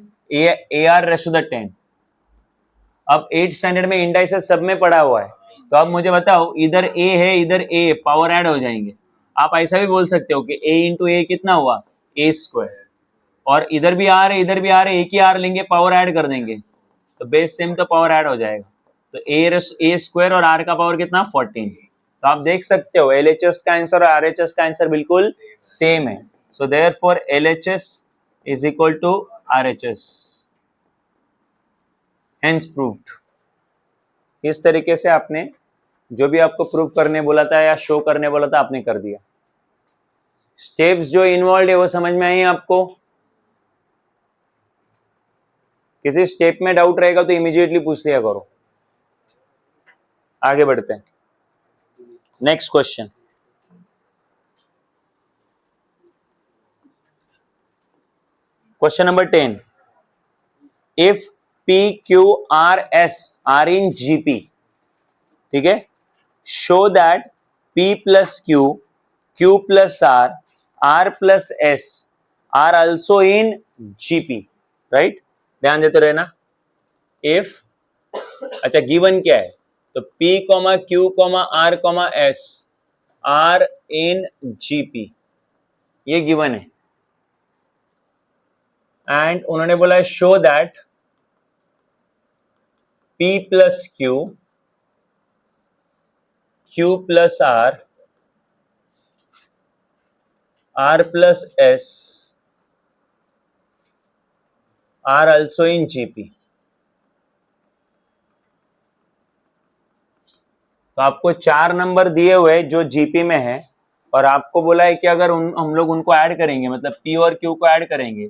ar raised to the 10. अब 8th स्टैंडर्ड में इंडाइसेस सब में पढ़ा हुआ है, तो अब मुझे बताओ इधर a है इधर a, पावर ऐड हो जाएंगे. आप ऐसा भी बोल सकते हो कि a इंटू ए कितना हुआ a स्क्वायर, और इधर भी आर है इधर भी आर है, एक ही आर लेंगे पावर ऐड कर देंगे तो बेस सेम तो पावर ऐड हो जाएगा. तो ए स्क्वायर और आर का पावर कितना 14. तो आप देख सकते हो एलएचएस का आंसर और आरएचएस का आंसर बिल्कुल सेम है. So therefore LHS is equal to RHS. Hence proved. इस तरीके से आपने जो भी आपको प्रूव करने बोला था या शो करने बोला था आपने कर दिया. स्टेप्स जो इन्वॉल्व है वो समझ में आई आपको? किसी स्टेप में डाउट रहेगा तो इमीडिएटली पूछ लिया करो. आगे बढ़ते हैं. Next question. Question number 10. If P Q R S are in GP, ठीक है, show that P plus Q, Q plus R plus S are also in GP, right? ध्यान देते रहना. If अच्छा गिवन क्या है, तो P, Q, R, S are in GP, ये गिवन है. एंड उन्होंने बोला है show that P plus Q, Q plus R plus S are also in GP. तो आपको 4 नंबर दिए हुए जो जीपी में है, और आपको बोला है कि अगर हम लोग उनको ऐड करेंगे, मतलब P और Q को ऐड करेंगे,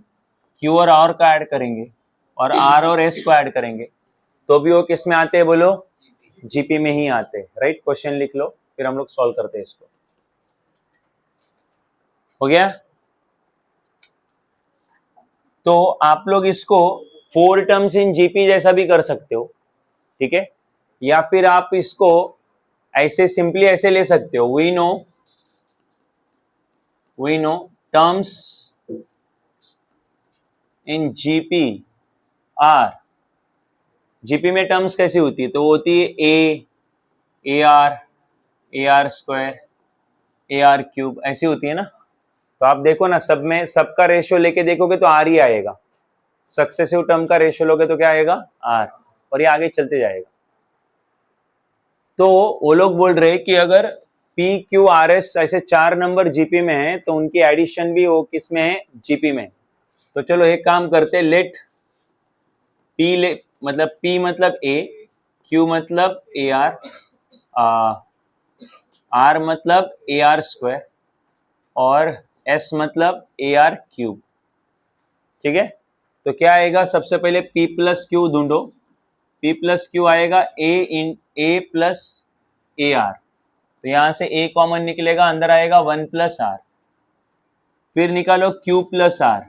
Q और R का ऐड करेंगे, और R और S को ऐड करेंगे, तो भी वो किस में आते हैं बोलो? जीपी में ही आते हैं. राइट? क्वेश्चन लिख लो, फिर हम लोग सॉल्व करते हैं इसको. हो गया? तो आप लोग इसको 4 टर्म्स इन जीपी जैसा भी कर सकते हो, ठीक है, या फिर आप इसको ऐसे सिंपली ऐसे ले सकते हो. We know terms in GP are. GP में टर्म्स कैसी होती है? तो वो होती है a are square, a are cube, ऐसी होती है ना. तो आप देखो ना, सब में सबका रेशियो लेके देखोगे तो आर ही आएगा. सक्सेसिव टर्म का रेशियो लोगे तो क्या आएगा? आर, और ये आगे चलते जाएगा. तो वो लोग बोल रहे कि अगर पी क्यू आर एस ऐसे 4 नंबर जीपी में है तो उनकी एडिशन भी वो किस में है? जीपी में. तो चलो एक काम करते, लेट पी मतलब P मतलब A, Q मतलब AR, R मतलब AR स्क्वायर, और S मतलब AR क्यूब. ठीक है, तो क्या आएगा? सबसे पहले P प्लस क्यू ढूंढो. P प्लस क्यू आएगा A प्लस AR. तो यहां से A कॉमन निकलेगा, अंदर आएगा 1 प्लस R. फिर निकालो Q plus R,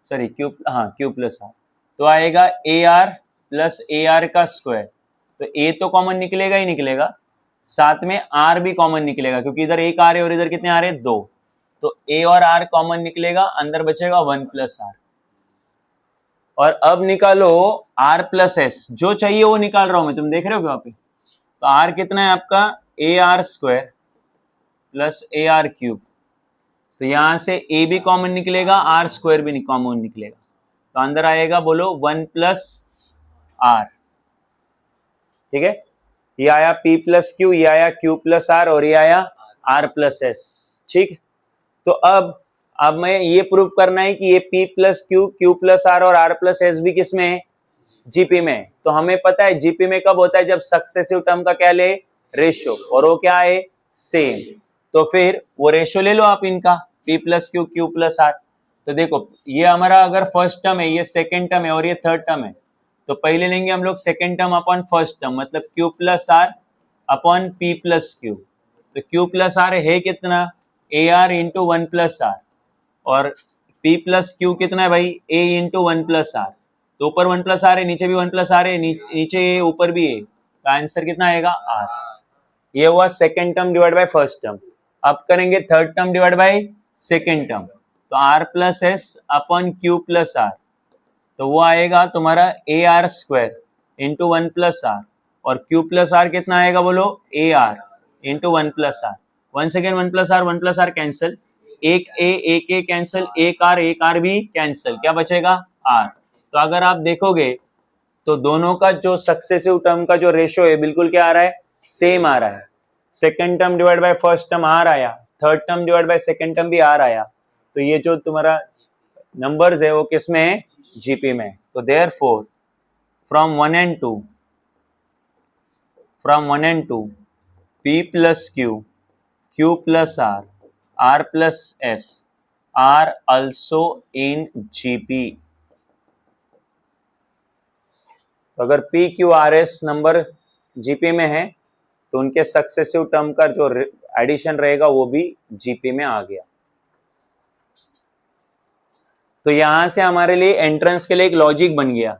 sorry Q plus R, तो आएगा AR प्लस AR का स्क्वायर. तो A तो कॉमन निकलेगा ही निकलेगा, साथ में R भी कॉमन निकलेगा, क्योंकि इधर एक R है और इधर कितने आ रहे हैं? 2. तो A और R कॉमन निकलेगा, अंदर बचेगा 1 प्लस R. और अब निकालो R प्लस S, जो चाहिए वो निकाल रहा हूं मैं, तुम देख रहे हो क्या पे? तो R कितना है आपका? AR square plus AR cube. तो यहां से A भी कॉमन निकलेगा, R स्क्वायर भी कॉमन निकलेगा, तो अंदर आएगा बोलो 1 प्लस R. ठीक है, ये आया P प्लस क्यू, ये आया Q प्लस R, और ये आया R प्लस S. ठीक, तो अब मैं ये प्रूव करना है कि ये P plus Q, Q plus R और R प्लस S भी किसमें है? जीपी में. तो हमें पता है जीपी में कब होता है? जब सक्सेसिव टर्म का क्या ले? रेशियो, और वो क्या है? सेम. तो फिर वो रेशियो ले लो आप इनका, P plus Q, Q plus R. तो देखो, ये हमारा अगर फर्स्ट टर्म है, ये सेकेंड टर्म है, और ये थर्ड टर्म है, तो पहले लेंगे हम लोग second term upon first term, मतलब Q plus R upon P plus Q. तो Q प्लस R है कितना? AR इंटू 1 प्लस R, और P प्लस क्यू कितना है भाई? A into 1 plus R. तो ऊपर 1 प्लस R है, नीचे भी 1 प्लस R है, नीचे ऊपर भी है, तो आंसर कितना आएगा? R. ये हुआ second term divide by first term. अब करेंगे third term divide by second term, तो R plus S upon Q plus R, तो वो आएगा तुम्हारा A are square into one plus R, और क्यू प्लस आर कितना आएगा बोलो, A R into one plus R. One second one plus R cancel, एक ए कैंसिल, एक आर भी कैंसिल, क्या बचेगा आर। तो अगर आप देखोगे तो दोनों का जो सक्सेसिव टर्म का जो रेशियो है बिल्कुल क्या आ रहा है, सेम आ रहा है। Second term divide by first term R आया, third term divide by second term भी आर आया, तो ये जो तुम्हारा नंबर्स है वो किस में है, जीपी में। तो therefore from one and two p plus q plus r plus s are also in GP. तो अगर p q r s number GP में है तो उनके सक्सेसिव टर्म का जो एडिशन रहेगा वो भी जीपी में आ गया। तो यहां से हमारे लिए एंट्रेंस के लिए एक लॉजिक बन गया।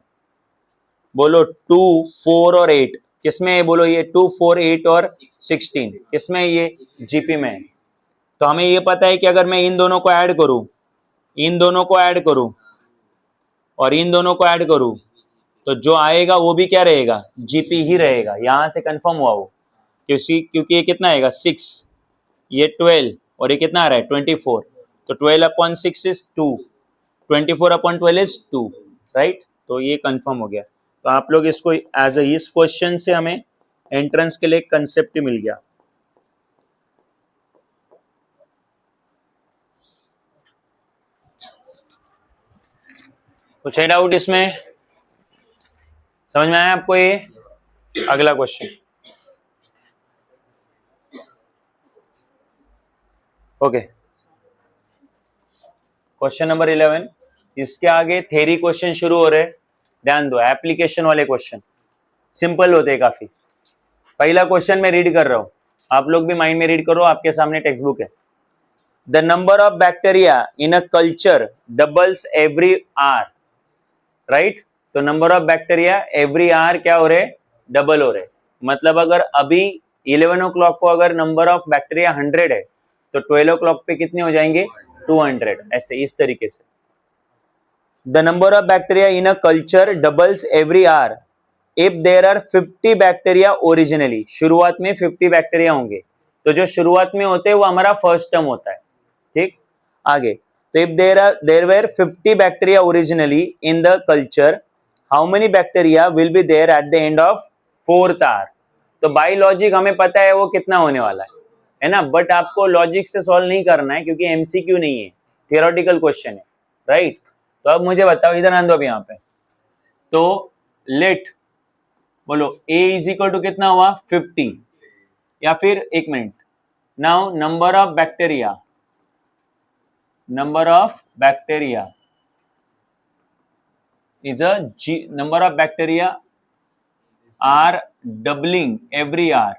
बोलो 2, 4 और 8 किसमें है, बोलो ये 2, 4, 8 और 16 किसमें है, ये जीपी में है। तो हमें ये पता है कि अगर मैं इन दोनों को ऐड करूं, इन दोनों को ऐड करूं और इन दोनों को ऐड करूं, तो जो आएगा वो भी क्या रहेगा, जीपी ही रहेगा। यहां से कंफर्म हुआ वो, क्योंकि ये कितना आएगा 6, ये 12 और ये कितना आ रहा है 24, तो 12 upon 6 is 2, 24 upon 12 is 2, right. तो ये कंफर्म हो गया। तो आप लोग इसको एज ए इस क्वेश्चन से हमें एंट्रेंस के लिए कंसेप्ट मिल गया। कुछ है डाउट इसमें, समझ में आया आपको ये? अगला क्वेश्चन, ओके, क्वेश्चन नंबर 11। इसके आगे थ्योरी क्वेश्चन शुरू हो रहे हैं, ध्यान दो, एप्लीकेशन वाले क्वेश्चन सिंपल होते हैं काफी। पहला क्वेश्चन मैं रीड कर रहा हूं, आप लोग भी माइंड में रीड करो, आपके सामने टेक्स्ट बुक है। The number of bacteria in a culture doubles every hour, right. तो number of bacteria every hour क्या हो रहे, डबल हो रहे। मतलब अगर अभी 11 o'clock को अगर नंबर ऑफ बैक्टीरिया 100 है तो 12 o'clock पे कितने हो जाएंगे, 200, ऐसे इस तरीके से। The number of bacteria in a culture doubles every hour if there are 50 bacteria originally. शुरुआत में 50 बैक्टीरिया होंगे, तो जो शुरुआत में होते हैं वो हमारा फर्स्ट टर्म होता है, ठीक। आगे, तो if there were 50 bacteria originally in the culture, how many bacteria will be there at the end of fourth hour. तो बाय लॉजिक हमें पता है वो कितना होने वाला है ना, बट आपको लॉजिक से सॉल्व नहीं करना है क्योंकि एमसीक्यू नहीं है, थियोरेटिकल क्वेश्चन है, राइट। तो अब मुझे बताओ, इधर आंदो अब यहाँ पे, तो लेट बोलो a इज इक्वल टू कितना हुआ 50, या फिर एक minute, now number of bacteria is a G, number of bacteria are doubling every hour.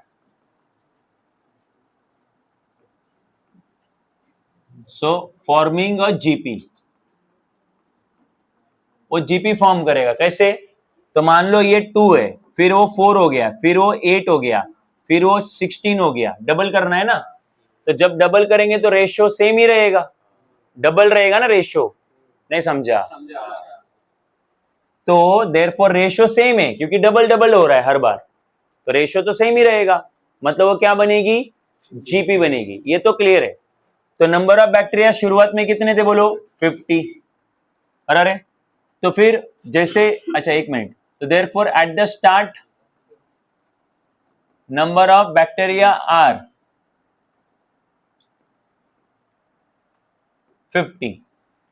So forming a GP. वो GP फॉर्म करेगा कैसे? तो मान लो ये 2 है, फिर वो 4 हो गया, फिर वो 8 हो गया, फिर वो 16 हो गया, डबल करना है ना। तो जब डबल करेंगे तो रेशियो सेम ही रहेगा, डबल रहेगा ना रेशियो, नहीं समझा? तो देयरफॉर रेशियो सेम है क्योंकि डबल डबल हो रहा है हर बार, तो रेशियो तो सेम ही रहेगा, मतलब वो क्या बनेगी, जीपी बनेगी। ये तो क्लियर है। तो नंबर ऑफ बैक्टीरिया शुरुआत में कितने थे बोलो 50, अरे तो फिर जैसे, अच्छा एक मिनट, तो therefore at the start number of bacteria are 50,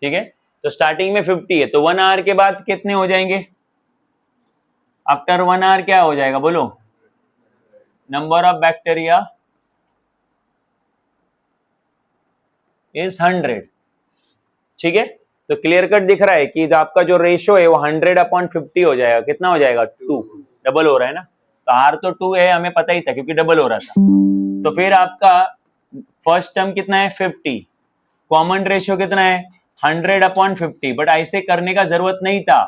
ठीक है। तो स्टार्टिंग में 50 है, तो 1 आवर के बाद कितने हो जाएंगे, आफ्टर 1 आवर क्या हो जाएगा बोलो, नंबर ऑफ बैक्टीरिया इज 100, ठीक है। तो क्लियर कट दिख रहा है कि आपका जो रेशियो है वो 100/50 हो जाएगा, कितना हो जाएगा 2, डबल हो रहा है ना। तो आर तो 2 है, हमें पता ही था क्योंकि डबल हो रहा था। तो फिर आपका फर्स्ट टर्म कितना है 50, कॉमन रेशियो कितना है 100/50, बट ऐसे करने का जरूरत नहीं था,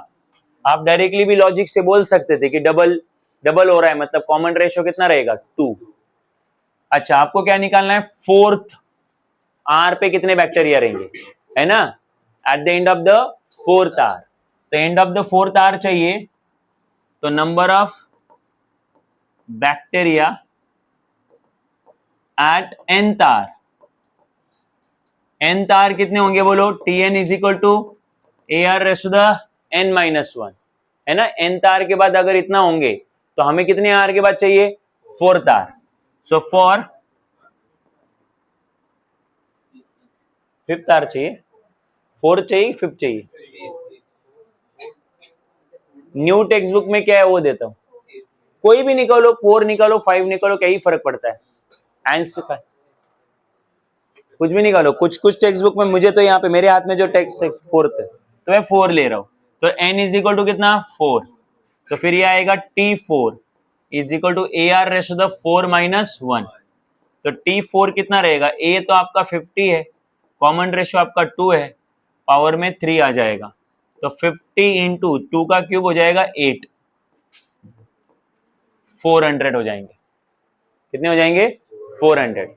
आप डायरेक्टली भी लॉजिक से बोल सकते थे कि डबल डबल हो रहा है, मतलब कॉमन रेशियो कितना रहेगा 2। अच्छा, आपको क्या निकालना है, फोर्थ आर पे कितने बैक्टीरिया रहेंगे, है ना, at the end of the fourth hour. तो end of the fourth hour चाहिए, तो number of bacteria at nth hour, nth hour कितने होंगे बोलो, Tn is equal to AR raised the n-1, है ना। nth आर के बाद अगर इतना होंगे तो हमें कितने आर के बाद चाहिए, fourth hour. So for fifth hour चाहिए, फोर्थ चाहिए, फिफ्थ चाहिए, न्यू टेक्स्ट बुक में क्या है वो देता हूं, कोई भी निकालो, 4 निकालो, 5 निकालो, क्या ही फर्क पड़ता है, आंसर का कुछ भी निकालो। कुछ टेक्स्ट बुक में, मुझे तो यहाँ पे मेरे हाथ में जो टेक्स्ट फोर्थ है तो मैं 4 ले रहा हूं, तो n इज इक्वल टू कितना, 4, तो फिर ये आएगा T4 is equal to AR ratio the 4-1, तो T4 कितना रहेगा, A तो आपका 50 है, कॉमन रेशो आपका 2 है, पावर में 3 आ जाएगा, तो 50 इंटू 2 का क्यूब हो जाएगा 8, 400 हो जाएंगे, कितने हो जाएंगे, 400।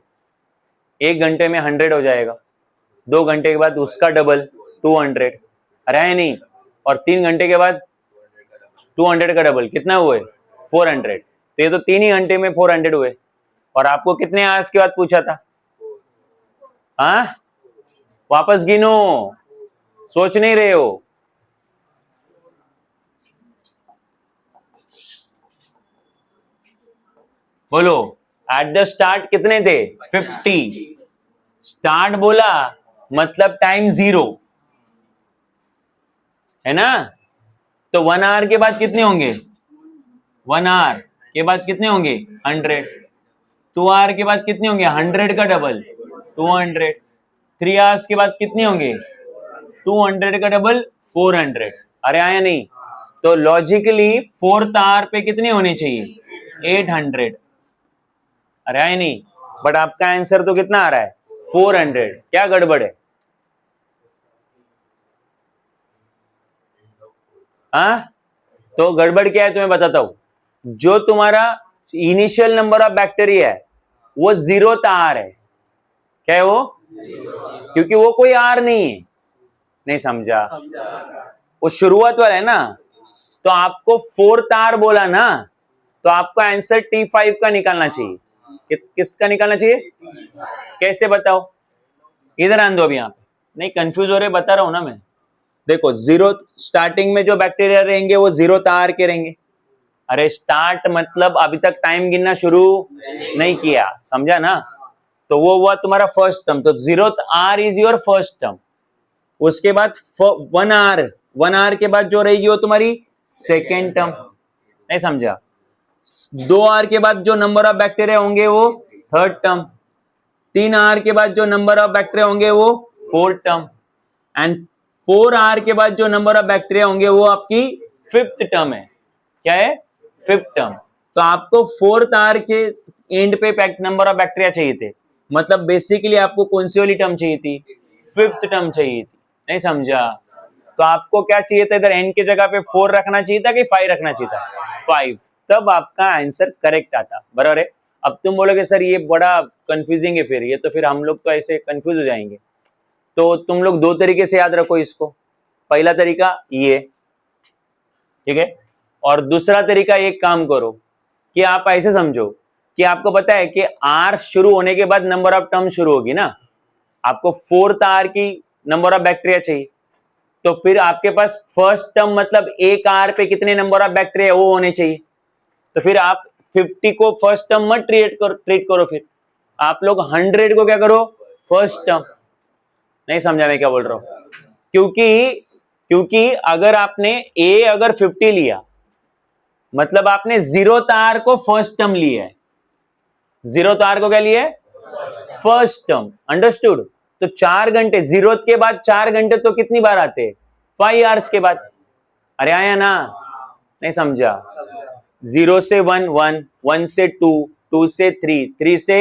1 घंटे में 100 हो जाएगा, 2 घंटे के बाद उसका डबल 200, अरे है नहीं, और 3 घंटे के बाद 200 का डबल कितना हुए, 400। तो ये तो 3 ही घंटे में 400 हुए, और आपको कितने आवर्स के बाद पूछा था, हाँ, वापस गिनो, सोच नहीं रहे हो, बोलो। एट द स्टार्ट कितने थे, 50, स्टार्ट बोला मतलब टाइम 0, है ना। तो 1 आवर के बाद कितने होंगे, 1 आवर के बाद कितने होंगे, 100, 2 आवर के बाद कितने होंगे, 100 का डबल 200, 3 आवर्स के बाद कितने होंगे, 200 का डबल 400, अरे आया नहीं, तो लॉजिकली फोर्थ आवर पे कितने होने चाहिए, 800, अरे आया नहीं, बट आपका आंसर तो कितना आ रहा है, 400, क्या गड़बड़ है, हाँ। तो गड़बड़ क्या है तुम्हें बताता हूं, जो तुम्हारा इनिशियल नंबर ऑफ बैक्टीरिया है वो 0th आर है, क्या है वो, क्योंकि वो कोई आर नहीं है, नहीं समझा, वो शुरुआत वाला है ना, तो आपको फोर्थ आर बोला ना, तो आपको आंसर T5 का निकालना चाहिए, किसका निकालना चाहिए, कैसे बताओ, इधर आन दो अभी, यहाँ पे नहीं कंफ्यूज हो रहे, बता रहा हूं ना मैं, देखो 0 स्टार्टिंग में जो बैक्टीरिया रहेंगे वो 0th आर के रहेंगे, अरे स्टार्ट मतलब अभी तक टाइम गिनना शुरू नहीं किया, समझा ना, तो वो हुआ तुम्हारा फर्स्ट टर्म, तो 0th hour is your first term, उसके बाद 1 आवर के बाद जो रहेगी वो तुम्हारी सेकेंड टर्म, नहीं समझा, 2 आवर के बाद जो नंबर ऑफ बैक्टीरिया होंगे वो थर्ड टर्म, 3 आवर के बाद जो नंबर ऑफ बैक्टीरिया होंगे वो फोर्थ टर्म, एंड 4 आवर के बाद जो नंबर ऑफ बैक्टीरिया होंगे वो आपकी फिफ्थ टर्म है, क्या है, फिफ्थ टर्म। तो आपको फोर्थ आवर के एंड पे नंबर ऑफ बैक्टीरिया चाहिए थे, मतलब बेसिकली आपको कौन सी वाली टर्म चाहिए थी, फिफ्थ टर्म चाहिए थी, नहीं समझा, तो आपको क्या चाहिए था, इधर n की जगह पे 4 रखना चाहिए था कि 5 रखना चाहिए था, 5, तब आपका आंसर करेक्ट आता, बराबर है। अब तुम बोलोगे सर ये बड़ा कंफ्यूजिंग है, फिर ये तो फिर हम लोग तो ऐसे कंफ्यूज हो जाएंगे, तो तुम लोग 2 तरीके से याद रखो इसको, पहला तरीका ये, ठीक है, और दूसरा तरीका एक काम करो कि आप ऐसे समझो कि आपको पता है कि आर शुरू होने के बाद नंबर ऑफ टर्म शुरू होगी ना, आपको फोर्थ आर की नंबर ऑफ बैक्टीरिया चाहिए, तो फिर आपके पास फर्स्ट टर्म मतलब 1 आर पे कितने नंबर ऑफ बैक्टीरिया वो होने चाहिए, तो फिर आप 50 को फर्स्ट टर्म मत ट्रीट करो, फिर आप लोग 100 को क्या करो, फर्स्ट टर्म, नहीं समझा मैं क्या बोल रहा हूं, क्योंकि अगर आपने अगर 50 लिया मतलब आपने 0th आर को फर्स्ट टर्म लिया है, 0th आर को क्या लिया है, फर्स्ट टर्म, अंडरस्टूड। तो 4 घंटे 0th के बाद 4 घंटे तो कितनी बार आते हैं, 5 आवर्स के बाद, अरे आया ना, नहीं समझा, 0 से 1 1, 1 से 2, 2 से 3, 3 से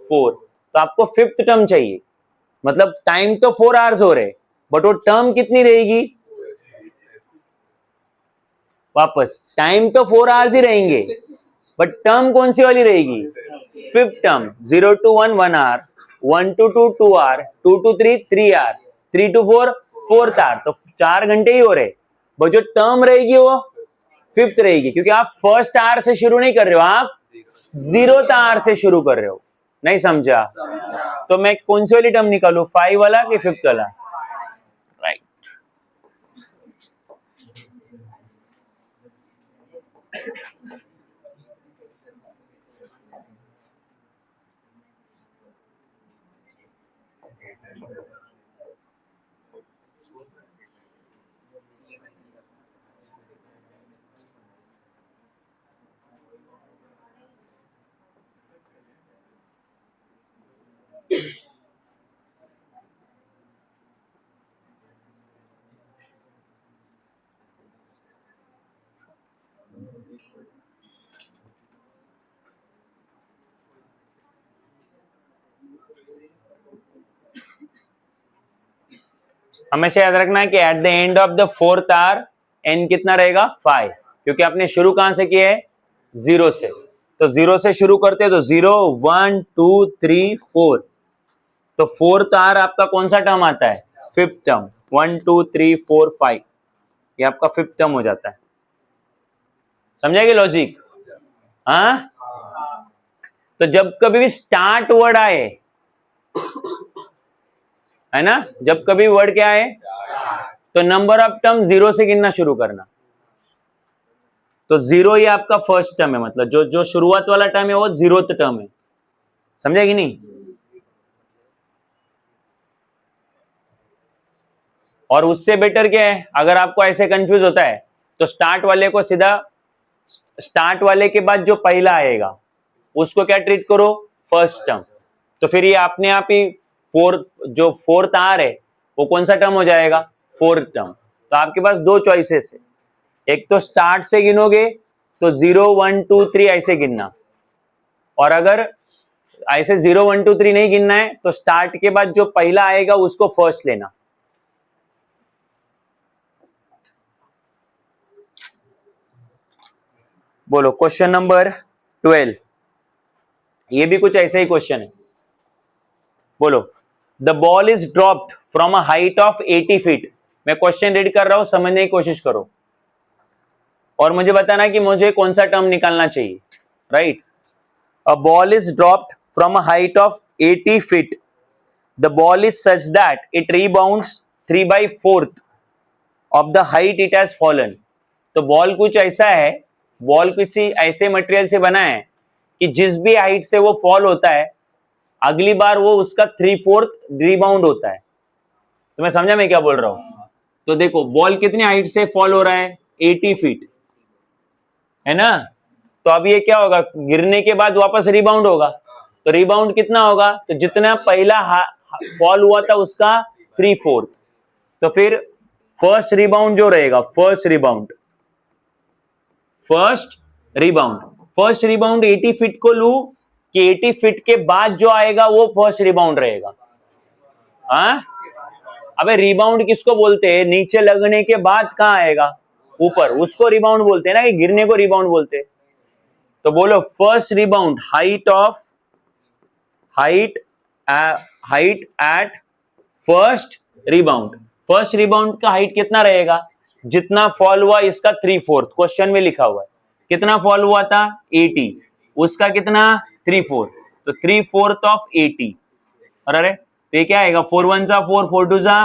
4, तो आपको फिफ्थ टर्म चाहिए, मतलब टाइम तो 4 आवर्स हो रहे, बट वो टर्म कितनी रहेगी, वापस टाइम तो 4 आवर्स ही रहेंगे, बट टर्म कौन सी वाली रहेगी? Fifth term. 0 to 1 1 hour, 1 to 2 2 hour, 2 to 3 3 hour, 3 to 4 4th hour. तो 4 घंटे ही हो रहे, बट जो टर्म रहेगी वो फिफ्थ रहेगी, क्योंकि आप फर्स्ट आवर से शुरू नहीं कर रहे हो, आप 0th आवर से शुरू कर रहे हो. नहीं समझा? तो मैं कौन सी वाली टर्म निकालू, 5 वाला कि 5th वाला? राइट. हमेशा याद रखना है कि at the end of the 4th hour n कितना रहेगा? 5, क्योंकि आपने शुरू कहां से किया है? 0 से. तो 0 से शुरू करते हैं, तो 0 1 2 3 4. तो 4th आवर आपका कौन सा टर्म आता है? Fifth term. 1 2 3 4 5, ये आपका फिफ्थ टर्म हो जाता है. समझेगी लॉजिक? हाँ. तो जब कभी भी स्टार्ट वर्ड आए, है ना, जब कभी वर्ड क्या है, तो नंबर ऑफ टर्म 0 से गिनना शुरू करना. तो 0 ही आपका फर्स्ट टर्म है, मतलब जो शुरुआत वाला टर्म है वो 0th टर्म है. समझेगी नहीं? और उससे बेटर क्या है, अगर आपको ऐसे कंफ्यूज होता है तो स्टार्ट वाले को सीधा, स्टार्ट वाले के बाद जो पहला आएगा उसको क्या ट्रीट करो? First term. तो फिर ये अपने आप ही जो फोर्थ आर है वो कौन सा टर्म हो जाएगा? Fourth term. तो आपके पास दो चॉइसेस है, एक तो स्टार्ट से गिनोगे तो 0 1 2 3 ऐसे गिनना, और अगर ऐसे 0 1 2 3 नहीं गिनना है तो स्टार्ट के बाद जो पहला आएगा उसको फर्स्ट लेना. बोलो क्वेश्चन नंबर 12. ये भी कुछ ऐसा ही क्वेश्चन है. बोलो, the ball is dropped from a height of 80 feet. मैं क्वेश्चन रीड कर रहा हूं, समझने की कोशिश करो और मुझे बताना कि मुझे कौन सा टर्म निकालना चाहिए. Right. A ball is dropped from a height of 80 feet. The ball is such that it rebounds 3/4 of the height it has fallen. तो बॉल कुछ ऐसा है, बॉल किसी ऐसे मटेरियल से बना है कि जिस भी हाइट से वो फॉल होता है अगली बार वो उसका 3/4 रिबाउंड होता है. तो मैं समझा मैं क्या बोल रहा हूं? तो देखो बॉल कितनी हाइट से फॉल हो रहा है? 80 फीट, है ना. तो अब ये क्या होगा, गिरने के बाद वापस रिबाउंड होगा. तो रिबाउंड कितना होगा? तो जितना पहला फॉल हुआ था उसका 3/4. तो फिर फर्स्ट रिबाउंड जो रहेगा, फर्स्ट रिबाउंड 80 फीट को लू कि 80 फीट के बाद जो आएगा वो फर्स्ट रिबाउंड रहेगा. हाँ, अबे रिबाउंड किसको बोलते हैं? नीचे लगने के बाद कहां आएगा? ऊपर, उसको रिबाउंड बोलते हैं ना, कि गिरने को रिबाउंड बोलते हैं. तो बोलो first rebound, height at first rebound. First rebound का हाइट कितना रहेगा? जितना फॉल हुआ इसका 3/4. क्वेश्चन में लिखा हुआ है कितना फॉल हुआ था? 80. उसका कितना? 3/4. तो 3/4 ऑफ 80. और अरे तो ये क्या आएगा? 4 1 जा 4, 4 2 जा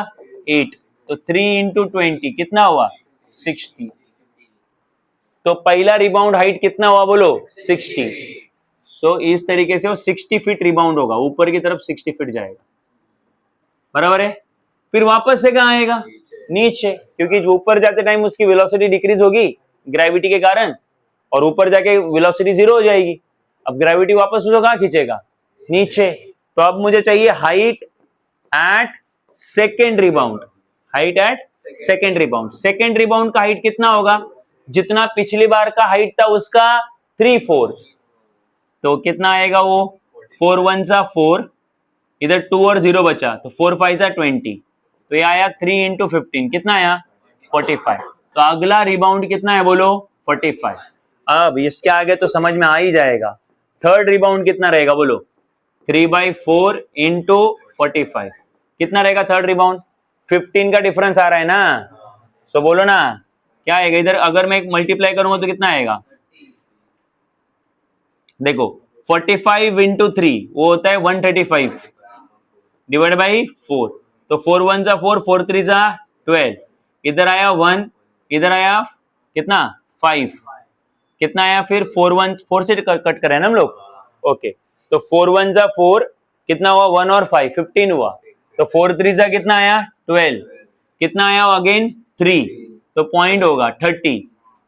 8. तो 3 into 20 कितना हुआ? 60. तो पहला रिबाउंड हाइट कितना हुआ बोलो? 60. सो इस तरीके से वो 60 फीट रिबाउंड होगा, ऊपर की तरफ 60 फीट जाएगा. बराबर है. फिर वापस से कहां आएगा? नीचे, क्योंकि ऊपर जाते टाइम उसकी वेलोसिटी डिक्रीज होगी ग्रेविटी के कारण, और ऊपर जाके वेलोसिटी 0 हो जाएगी. अब ग्रेविटी वापस उसको कहां खींचेगा? नीचे. तो अब मुझे चाहिए height at second rebound. Second rebound का हाइट कितना होगा? जितना पिछली बार का हाइट था उसका 3/4. तो कितना आएगा वो? 4 1 जा 4, इधर 2 और 0 बचा, तो 4 5 जा 20. तो ये आया 3 into 15. कितना आया? 45. तो अगला रिबाउंड कितना है बोलो? 45. अब इसके आगे तो समझ में आ ही जाएगा। थर्ड रिबाउंड कितना रहेगा बोलो? 3/4 इंटू 45 कितना रहेगा थर्ड रिबाउंड? 15 का डिफरेंस आ रहा है ना, सो बोलो ना क्या आएगा इधर? अगर मैं मल्टीप्लाई करूंगा तो कितना आएगा? देखो 45 इंटू 3 वो होता है 135 डिवाइड बाई 4, तो 4 1 जा 4, 4 3 जा 12, इधर आया 1, इधर आया कितना 5, कितना आया फिर 4 1 4 से कट करें ना हम लोग, ओके, तो 4 1 जा 4 कितना हुआ 1 और 5 15 हुआ, तो 4 3 जा कितना आया 12, कितना आया अगेन 3, तो पॉइंट होगा 30,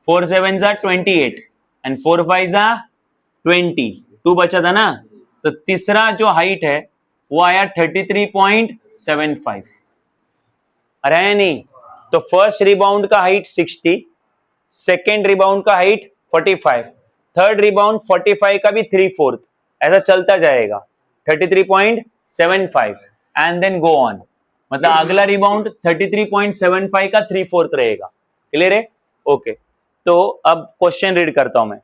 4 7 जा 28 एंड 4 5 जा 20, 2 बचा था ना, तो तीसरा जो हाइट है वो आया 33.75। अरे नहीं, तो फर्स्ट रिबाउंड का हाइट 60, सेकेंड रिबाउंड का हाइट 45, थर्ड रिबाउंड 45 का भी 3/4, ऐसा चलता जाएगा 33.75 एंड देन गो ऑन, मतलब अगला रिबाउंड 33.75 का 3/4 रहेगा। क्लियर है? ओके, तो अब क्वेश्चन रीड करता हूं मैं।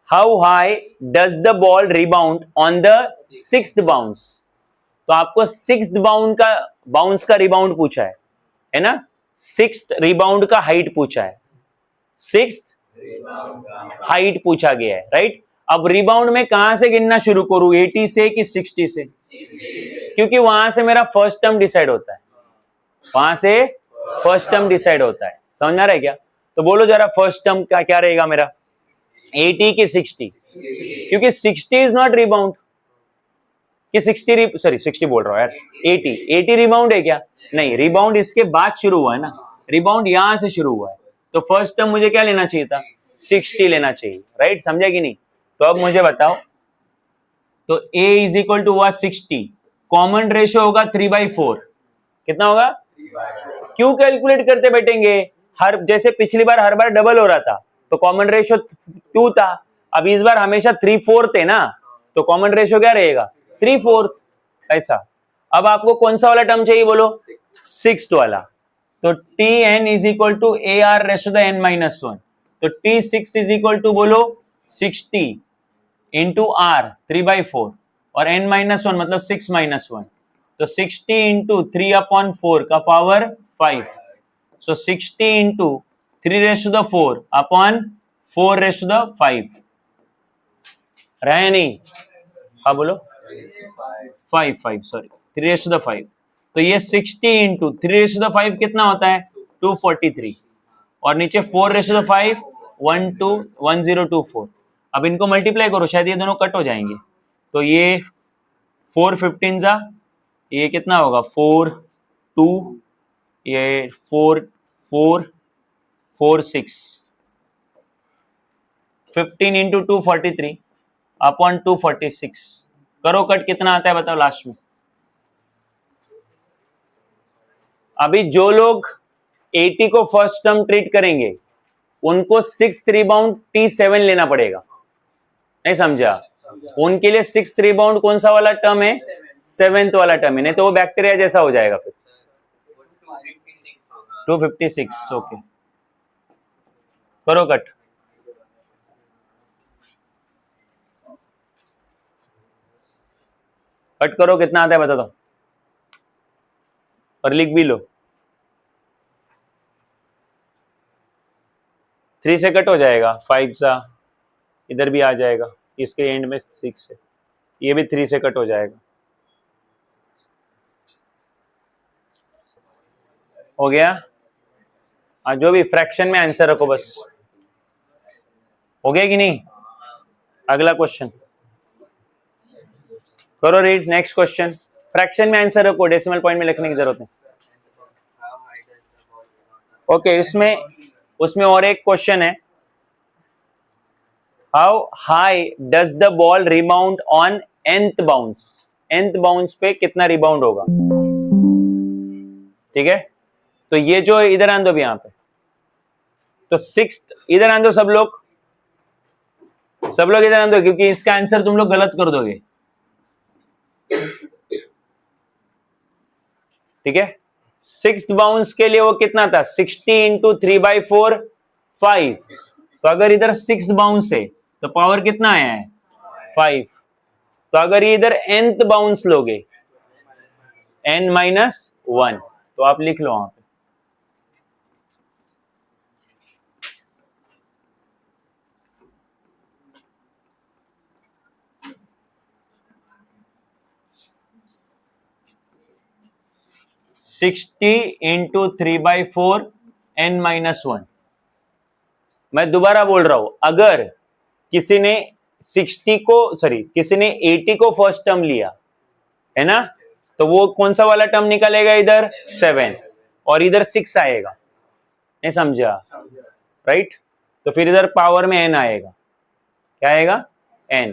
How high does the ball rebound on the sixth bounce? तो आपको सिक्स्थ बाउंस का रिबाउंड पूछा है ना, सिक्स्थ रिबाउंड का हाइट पूछा है, सिक्स्थ हाइट पूछा गया है, राइट? अब रिबाउंड में कहां से गिनना शुरू करूं, 80 से कि 60 से? क्योंकि वहां से मेरा फर्स्ट टर्म डिसाइड होता है, वहां से फर्स्ट टर्म डिसाइड होता है, समझ आ रहा है क्या? तो बोलो जरा फर्स्ट टर्म का क्या रहेगा मेरा, 80 की 60? क्योंकि 60 इज नॉट रिबाउंड, कि 60 बोल रहा हूं यार, 80 रिबाउंड है क्या? नहीं, रिबाउंड इसके बाद शुरू हुआ है ना, रिबाउंड यहां से शुरू हुआ है, तो फर्स्ट टर्म मुझे क्या लेना चाहिए था, 60 लेना चाहिए, राइट? समझा कि नहीं? तो अब मुझे बताओ, तो a इज इक्वल टू हुआ 60, कॉमन रेशियो होगा 3/4, कितना होगा? क्यों कैलकुलेट करते बैठेंगे, हर जैसे पिछली बार हर बार डबल हो रहा था तो कॉमन रेशियो 2 था, अब इस बार हमेशा 3/4 है ना, तो कॉमन रेशियो क्या रहेगा 3/4, ऐसा। अब आपको कौन सा वाला टर्म चाहिए बोलो, सिक्स्थ वाला, तो tn is equal to AR ratio the n-1, तो t6 इज इक्वल टू बोलो 60 इंटू R 3/4 और n-1 मतलब 6-1, तो 60 इंटू 3/4 का power 5, so 60 into 3 ratio the 4 upon 4 ratio the 5, रहे नहीं? हाँ बोलो, 5 सॉरी 3 रेशो द 5, तो ये 60 इंटू 3 रेशो द 5 कितना होता है 243, और नीचे 4 रेशो द 5 1024। अब इनको मल्टीप्लाई करो, शायद ये दोनों कट हो जाएंगे, तो ये 4 15 जा, ये कितना होगा 4 2, ये 4 4 4 6, 15 इंटू 243 अपॉन 246, करो कट, कितना आता है बताओ लास्ट में? अभी जो लोग 80 को फर्स्ट टर्म ट्रीट करेंगे उनको सिक्स्थ रिबाउंड T7 लेना पड़ेगा, नहीं समझा? उनके लिए सिक्स्थ रिबाउंड कौन सा वाला टर्म है, सेवेंथ वाला टर्म है, नहीं तो वो बैक्टीरिया जैसा हो जाएगा फिर 256, ओके, करो कट, कट करो, कितना आता है बता दो, और लिख भी लो, 3 से कट हो जाएगा, 5 सा इधर भी आ जाएगा, इसके एंड में 6 है, ये भी 3 से कट हो जाएगा, हो गया? जो भी फ्रैक्शन में आंसर रखो बस, हो गया कि नहीं? अगला क्वेश्चन करो रीड, नेक्स्ट क्वेश्चन, फ्रैक्शन में आंसर रखो, डेसिमल पॉइंट में लिखने की जरूरत नहीं। ओके, उसमें और एक क्वेश्चन है, how high does the ball rebound on nth bounce? nth bounce पे कितना रिबाउंड होगा? ठीक है, तो ये जो इधर आन दो भी यहां पे, तो सिक्स्थ इधर आन दो, सब लोग इधर आन दो, क्योंकि इसका आंसर तुम लोग गलत कर दोगे, ठीक है? सिक्स्थ बाउंस के लिए वो कितना था, 60 इंटू 3/4 5, तो अगर इधर 6 बाउंस है तो पावर कितना आया है 5। तो अगर ये इधर nth बाउंस लोगे n-1, तो आप लिख लो वहां पे। Sixty into 3/4 n-1। मैं दोबारा बोल रहा हूं, अगर किसी ने 80 को फर्स्ट टर्म लिया है ना, तो वो कौन सा वाला टर्म निकालेगा, इधर 7 और इधर 6 आएगा, नहीं समझा, राइट। तो फिर इधर पावर में n आएगा, क्या आएगा n।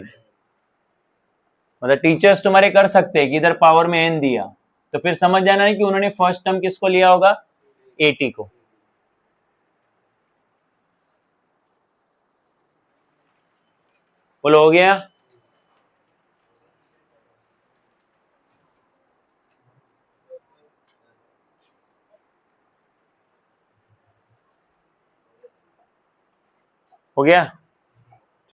मतलब टीचर्स तुम्हारे कर सकते हैं कि इधर पावर में n दिया, तो फिर समझ जाना है कि उन्होंने फर्स्ट टर्म किसको लिया होगा 80 को। बोलो हो गया। हो गया।